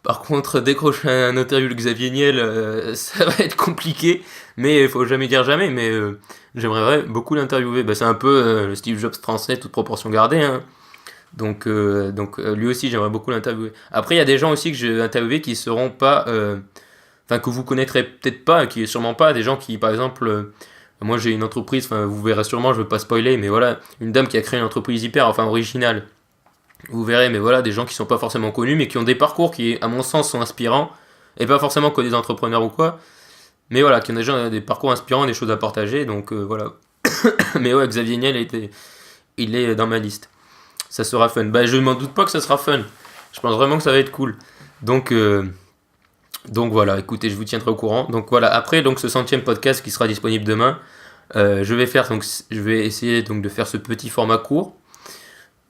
Par contre, décrocher un interview de Xavier Niel, ça va être compliqué, mais il faut jamais dire jamais, mais j'aimerais beaucoup l'interviewer. Bah, c'est un peu le Steve Jobs français, toute proportion gardée, hein. Donc lui aussi, j'aimerais beaucoup l'interviewer. Après, il y a des gens aussi que j'ai interviewés qui seront pas... Enfin, que vous connaîtrez peut-être pas, qui est sûrement pas, des gens qui, par exemple... moi, j'ai une entreprise, enfin, vous verrez sûrement, je veux pas spoiler, mais voilà, une dame qui a créé une entreprise hyper, enfin, originale. Vous verrez, mais voilà, des gens qui sont pas forcément connus, mais qui ont des parcours qui, à mon sens, sont inspirants, et pas forcément que des entrepreneurs ou quoi, mais voilà, qui ont déjà des parcours inspirants, des choses à partager, donc voilà. Mais ouais, Xavier Niel il est dans ma liste. Ça sera fun. Bah, je m'en doute pas que ça sera fun. Je pense vraiment que ça va être cool. Donc, donc voilà, écoutez, je vous tiendrai au courant. Donc voilà, après donc ce 100e podcast qui sera disponible demain, je vais essayer donc de faire ce petit format court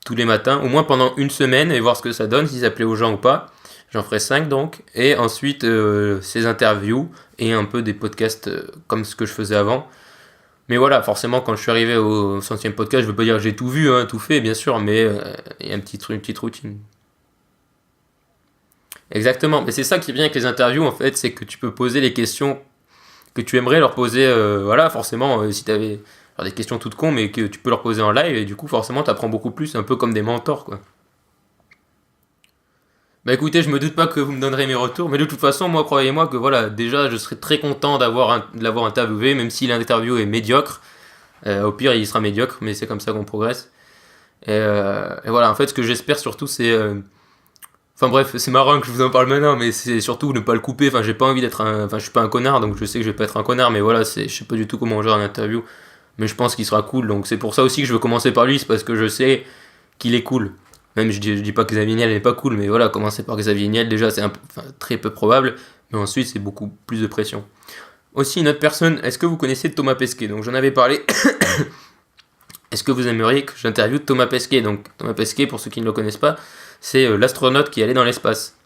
tous les matins, au moins pendant une semaine, et voir ce que ça donne, si ça plaît aux gens ou pas. J'en ferai 5 donc. Et ensuite, ces interviews et un peu des podcasts comme ce que je faisais avant. Mais voilà, forcément, quand je suis arrivé au 100e podcast, je veux pas dire que j'ai tout vu, hein, tout fait, bien sûr, mais il y a une petite routine. Exactement, mais c'est ça qui est bien avec les interviews, en fait, c'est que tu peux poser les questions que tu aimerais leur poser, voilà, forcément, si tu avais des questions toutes cons, mais que tu peux leur poser en live, et du coup, forcément, tu apprends beaucoup plus, un peu comme des mentors, quoi. Bah écoutez, je me doute pas que vous me donnerez mes retours, mais de toute façon, moi, croyez-moi que voilà, déjà, je serais très content de l'avoir interviewé, même si l'interview est médiocre. Au pire, il sera médiocre, mais c'est comme ça qu'on progresse. Et voilà, en fait, ce que j'espère surtout, c'est. Enfin bref, c'est marrant que je vous en parle maintenant, mais c'est surtout ne pas le couper. Enfin, j'ai pas envie d'être un. Enfin, je suis pas un connard, donc je sais que je vais pas être un connard, mais voilà, je sais pas du tout comment gérer une interview. Mais je pense qu'il sera cool, donc c'est pour ça aussi que je veux commencer par lui, c'est parce que je sais qu'il est cool. Même je dis pas que Xavier Niel n'est pas cool, mais voilà, commencer par Xavier Niel, déjà, c'est très peu probable, mais ensuite, c'est beaucoup plus de pression. Aussi, une autre personne, est-ce que vous connaissez Thomas Pesquet? Donc, j'en avais parlé. Est-ce que vous aimeriez que j'interviewe Thomas Pesquet? Donc, Thomas Pesquet, pour ceux qui ne le connaissent pas, c'est l'astronaute qui est allé dans l'espace.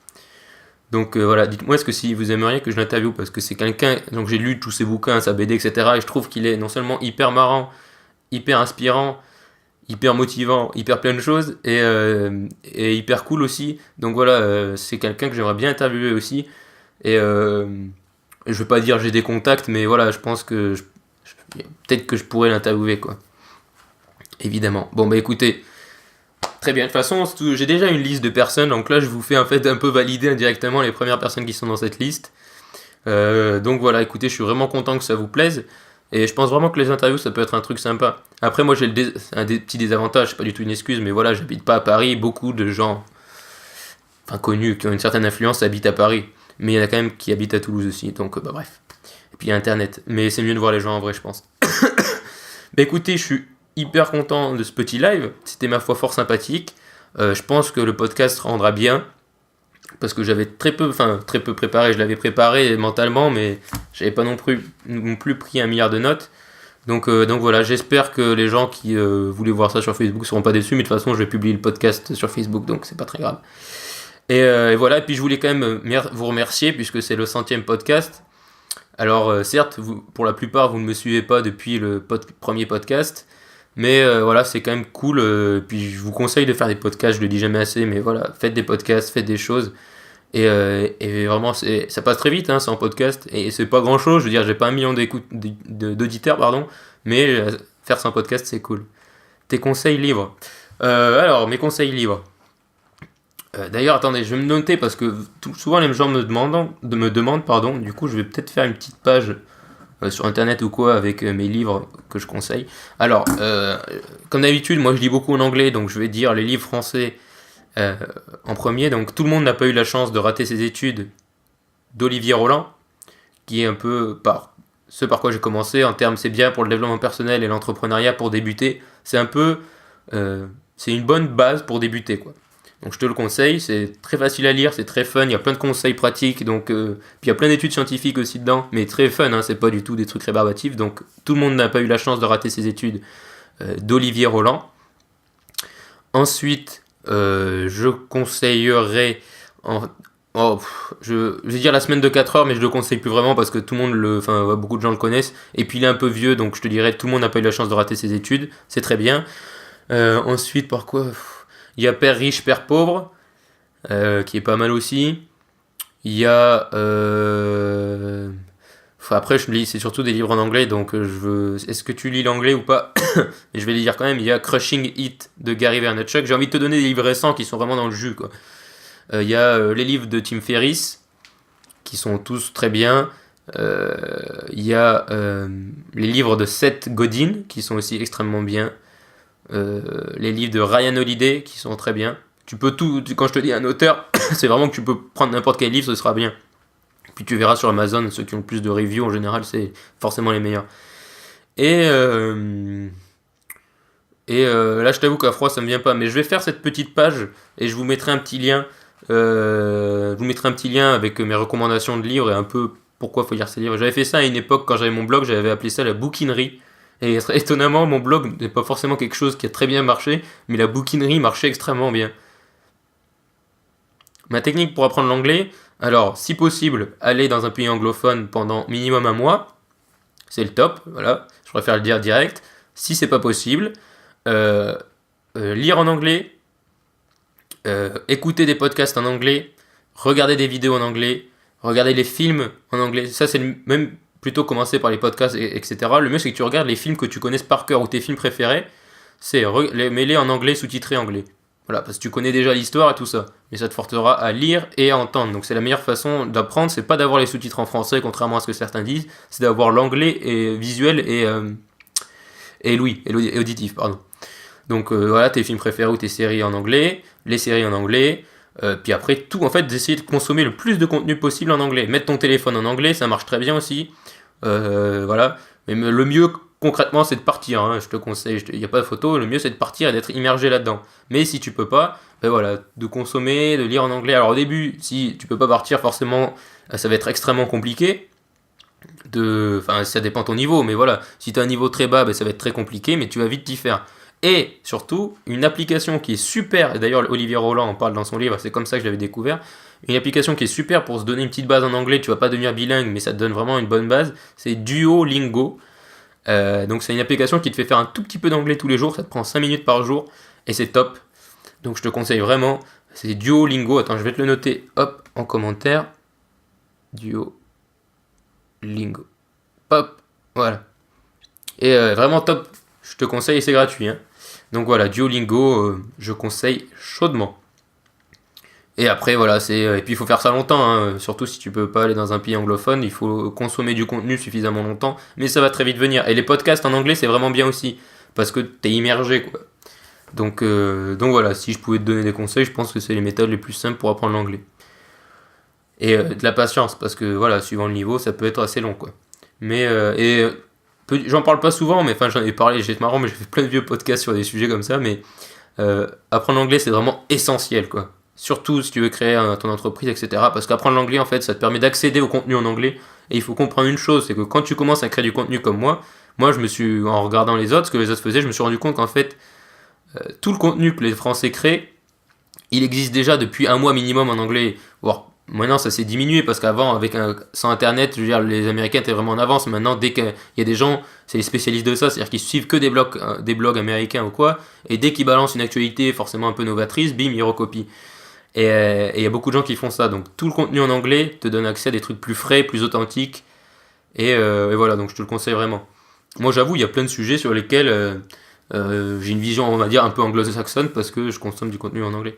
Donc voilà, dites-moi est-ce que si vous aimeriez que je l'interviewe, parce que c'est quelqu'un, donc j'ai lu tous ses bouquins, sa BD, etc. Et je trouve qu'il est non seulement hyper marrant, hyper inspirant, hyper motivant, hyper plein de choses, et hyper cool aussi. Donc voilà, c'est quelqu'un que j'aimerais bien interviewer aussi. Et je veux pas dire j'ai des contacts, mais voilà, je pense que peut-être que je pourrais l'interviewer, quoi. Évidemment. Bon bah écoutez, très bien. De toute façon, j'ai déjà une liste de personnes, donc là je vous fais en fait un peu valider indirectement les premières personnes qui sont dans cette liste. Donc voilà, écoutez, je suis vraiment content que ça vous plaise. Et je pense vraiment que les interviews, ça peut être un truc sympa. Après, moi, j'ai un des petits désavantages, c'est pas du tout une excuse, mais voilà, j'habite pas à Paris. Beaucoup de gens, enfin connus, qui ont une certaine influence, habitent à Paris. Mais il y en a quand même qui habitent à Toulouse aussi, donc bah bref. Et puis il y a Internet. Mais c'est mieux de voir les gens en vrai, je pense. Bah écoutez, je suis hyper content de ce petit live. C'était ma foi fort sympathique. Je pense que le podcast rendra bien. Parce que j'avais très peu préparé, je l'avais préparé mentalement, mais j'avais pas non plus pris 1 milliard de notes. Donc voilà, j'espère que les gens qui voulaient voir ça sur Facebook seront pas déçus, mais de toute façon je vais publier le podcast sur Facebook, donc c'est pas très grave. Et voilà, et puis je voulais quand même vous remercier, puisque c'est le 100e podcast. Alors certes, pour la plupart, vous ne me suivez pas depuis le premier podcast, mais voilà, c'est quand même cool. Puis je vous conseille de faire des podcasts, je le dis jamais assez, mais voilà, faites des podcasts, faites des choses. Et vraiment, ça passe très vite, hein, c'est en podcast. Et c'est pas grand chose, je veux dire, j'ai pas 1 million d'auditeurs, pardon, mais faire ça en podcast, c'est cool. Tes conseils livres. Alors, mes conseils livres. D'ailleurs, attendez, je vais me noter parce que souvent les gens me demandent, pardon, du coup, je vais peut-être faire une petite page sur internet ou quoi avec mes livres que je conseille. Alors, comme d'habitude, moi je lis beaucoup en anglais, donc je vais dire les livres français en premier. Donc Tout le monde n'a pas eu la chance de rater ses études d'Olivier Roland, qui est un peu ce par quoi j'ai commencé. En termes, c'est bien pour le développement personnel et l'entrepreneuriat pour débuter. C'est un peu, c'est une bonne base pour débuter, quoi. Donc je te le conseille, c'est très facile à lire, c'est très fun, il y a plein de conseils pratiques, donc puis il y a plein d'études scientifiques aussi dedans, mais très fun, hein, c'est pas du tout des trucs rébarbatifs. Donc Tout le monde n'a pas eu la chance de rater ses études d'Olivier Roland. Ensuite, je conseillerais je vais dire La semaine de 4 heures, mais je le conseille plus vraiment parce que tout le monde beaucoup de gens le connaissent, et puis il est un peu vieux, donc je te dirais Tout le monde n'a pas eu la chance de rater ses études, c'est très bien. Ensuite, par quoi il y a Père riche, Père pauvre, qui est pas mal aussi. Il y a... après, c'est surtout des livres en anglais, donc est-ce que tu lis l'anglais ou pas? Mais je vais les lire quand même. Il y a Crushing It de Gary Vaynerchuk. J'ai envie de te donner des livres récents qui sont vraiment dans le jus, quoi. Il y a les livres de Tim Ferriss, qui sont tous très bien. Il y a les livres de Seth Godin, qui sont aussi extrêmement bien. Les livres de Ryan Holiday qui sont très bien. Tu peux quand je te dis un auteur, c'est vraiment que tu peux prendre n'importe quel livre, ce sera bien. Puis tu verras sur Amazon, ceux qui ont le plus de reviews en général, c'est forcément les meilleurs. Et là je t'avoue qu'à froid ça me vient pas, mais je vais faire cette petite page et je vous mettrai un petit lien. Avec mes recommandations de livres et un peu pourquoi faut lire ces livres. J'avais fait ça à une époque quand j'avais mon blog, j'avais appelé ça la bouquinerie. Et étonnamment, mon blog n'est pas forcément quelque chose qui a très bien marché, mais la bouquinerie marchait extrêmement bien. Ma technique pour apprendre l'anglais, alors si possible, aller dans un pays anglophone pendant minimum 1 mois, c'est le top, voilà, je préfère le dire direct. Si c'est pas possible, lire en anglais, écouter des podcasts en anglais, regarder des vidéos en anglais, regarder les films en anglais. Ça, c'est même plutôt commencer par les podcasts, etc. Le mieux, c'est que tu regardes les films que tu connaisses par cœur ou tes films préférés, c'est mets-les en anglais, sous-titrés anglais. Voilà, parce que tu connais déjà l'histoire et tout ça. Mais ça te forcera à lire et à entendre. Donc c'est la meilleure façon d'apprendre, c'est pas d'avoir les sous-titres en français, contrairement à ce que certains disent, c'est d'avoir l'anglais et visuel et auditif, pardon. Donc voilà, tes films préférés ou tes séries en anglais, les séries en anglais, puis après tout, en fait, d'essayer de consommer le plus de contenu possible en anglais. Mettre ton téléphone en anglais, ça marche très bien aussi. Voilà, mais le mieux concrètement, c'est de partir, hein. Je te conseille, il n'y a pas de photo, le mieux c'est de partir et d'être immergé là-dedans. Mais si tu peux pas, ben voilà, de consommer, de lire en anglais. Alors au début, si tu peux pas partir, forcément, ça va être extrêmement compliqué. Enfin, ça dépend de ton niveau, mais voilà, si tu as un niveau très bas, ben, ça va être très compliqué, mais tu vas vite t'y faire. Et surtout, une application qui est super, et d'ailleurs Olivier Roland en parle dans son livre, c'est comme ça que je l'avais découvert, une application qui est super pour se donner une petite base en anglais, tu vas pas devenir bilingue, mais ça te donne vraiment une bonne base, c'est Duolingo. Donc c'est une application qui te fait faire un tout petit peu d'anglais tous les jours, ça te prend 5 minutes par jour, et c'est top. Donc je te conseille vraiment, c'est Duolingo, attends je vais te le noter, hop, en commentaire, Duolingo, hop, voilà. Et vraiment top, je te conseille et c'est gratuit, hein. Donc voilà, Duolingo, je conseille chaudement. Et après voilà, et puis il faut faire ça longtemps, hein. Surtout si tu peux pas aller dans un pays anglophone, il faut consommer du contenu suffisamment longtemps, mais ça va très vite venir. Et les podcasts en anglais c'est vraiment bien aussi, parce que t'es immergé quoi. Donc voilà, si je pouvais te donner des conseils, je pense que c'est les méthodes les plus simples pour apprendre l'anglais. Et de la patience, parce que voilà, suivant le niveau, ça peut être assez long quoi. Mais j'en parle pas souvent, mais enfin j'en ai parlé, c'est marrant, mais j'ai fait plein de vieux podcasts sur des sujets comme ça, mais apprendre l'anglais c'est vraiment essentiel quoi. Surtout si tu veux créer ton entreprise, etc. Parce qu'apprendre l'anglais, en fait, ça te permet d'accéder au contenu en anglais. Et il faut comprendre une chose, c'est que quand tu commences à créer du contenu comme moi, je me suis, en regardant les autres, ce que les autres faisaient, je me suis rendu compte qu'en fait, tout le contenu que les Français créent, il existe déjà depuis 1 mois minimum en anglais. Voire, maintenant, ça s'est diminué parce qu'avant, sans Internet, je veux dire, les Américains étaient vraiment en avance. Maintenant, dès qu'il y a des gens, c'est les spécialistes de ça, c'est-à-dire qu'ils suivent que des blogs américains ou quoi, et dès qu'ils balancent une actualité forcément un peu novatrice, bim, ils recopient. Et il y a beaucoup de gens qui font ça, donc tout le contenu en anglais te donne accès à des trucs plus frais, plus authentiques, et voilà, donc je te le conseille vraiment. Moi j'avoue, il y a plein de sujets sur lesquels j'ai une vision, on va dire, un peu anglo-saxonne, parce que je consomme du contenu en anglais.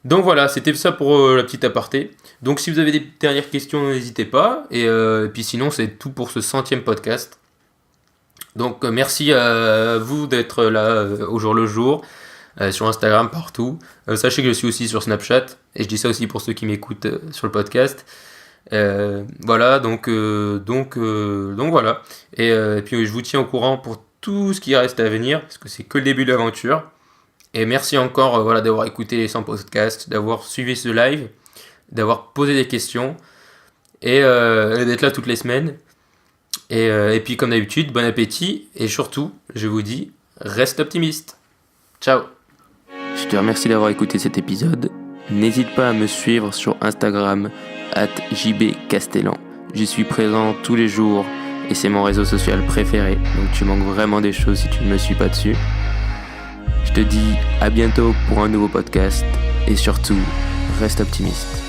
Donc voilà, c'était ça pour la petite aparté. Donc si vous avez des dernières questions, n'hésitez pas, et puis sinon c'est tout pour ce 100e podcast. Donc merci à vous d'être là au jour le jour. Sur Instagram, partout. Sachez que je suis aussi sur Snapchat, et je dis ça aussi pour ceux qui m'écoutent sur le podcast. Voilà, donc voilà. Et puis je vous tiens au courant pour tout ce qui reste à venir, parce que c'est que le début de l'aventure. Et merci encore d'avoir écouté les 100 podcasts, d'avoir suivi ce live, d'avoir posé des questions, et d'être là toutes les semaines. Et puis comme d'habitude, bon appétit, et surtout, je vous dis, reste optimiste. Ciao. Je te remercie d'avoir écouté cet épisode. N'hésite pas à me suivre sur Instagram @jbcastellan. J'y suis présent tous les jours et c'est mon réseau social préféré. Donc tu manques vraiment des choses si tu ne me suis pas dessus. Je te dis à bientôt pour un nouveau podcast et surtout, reste optimiste.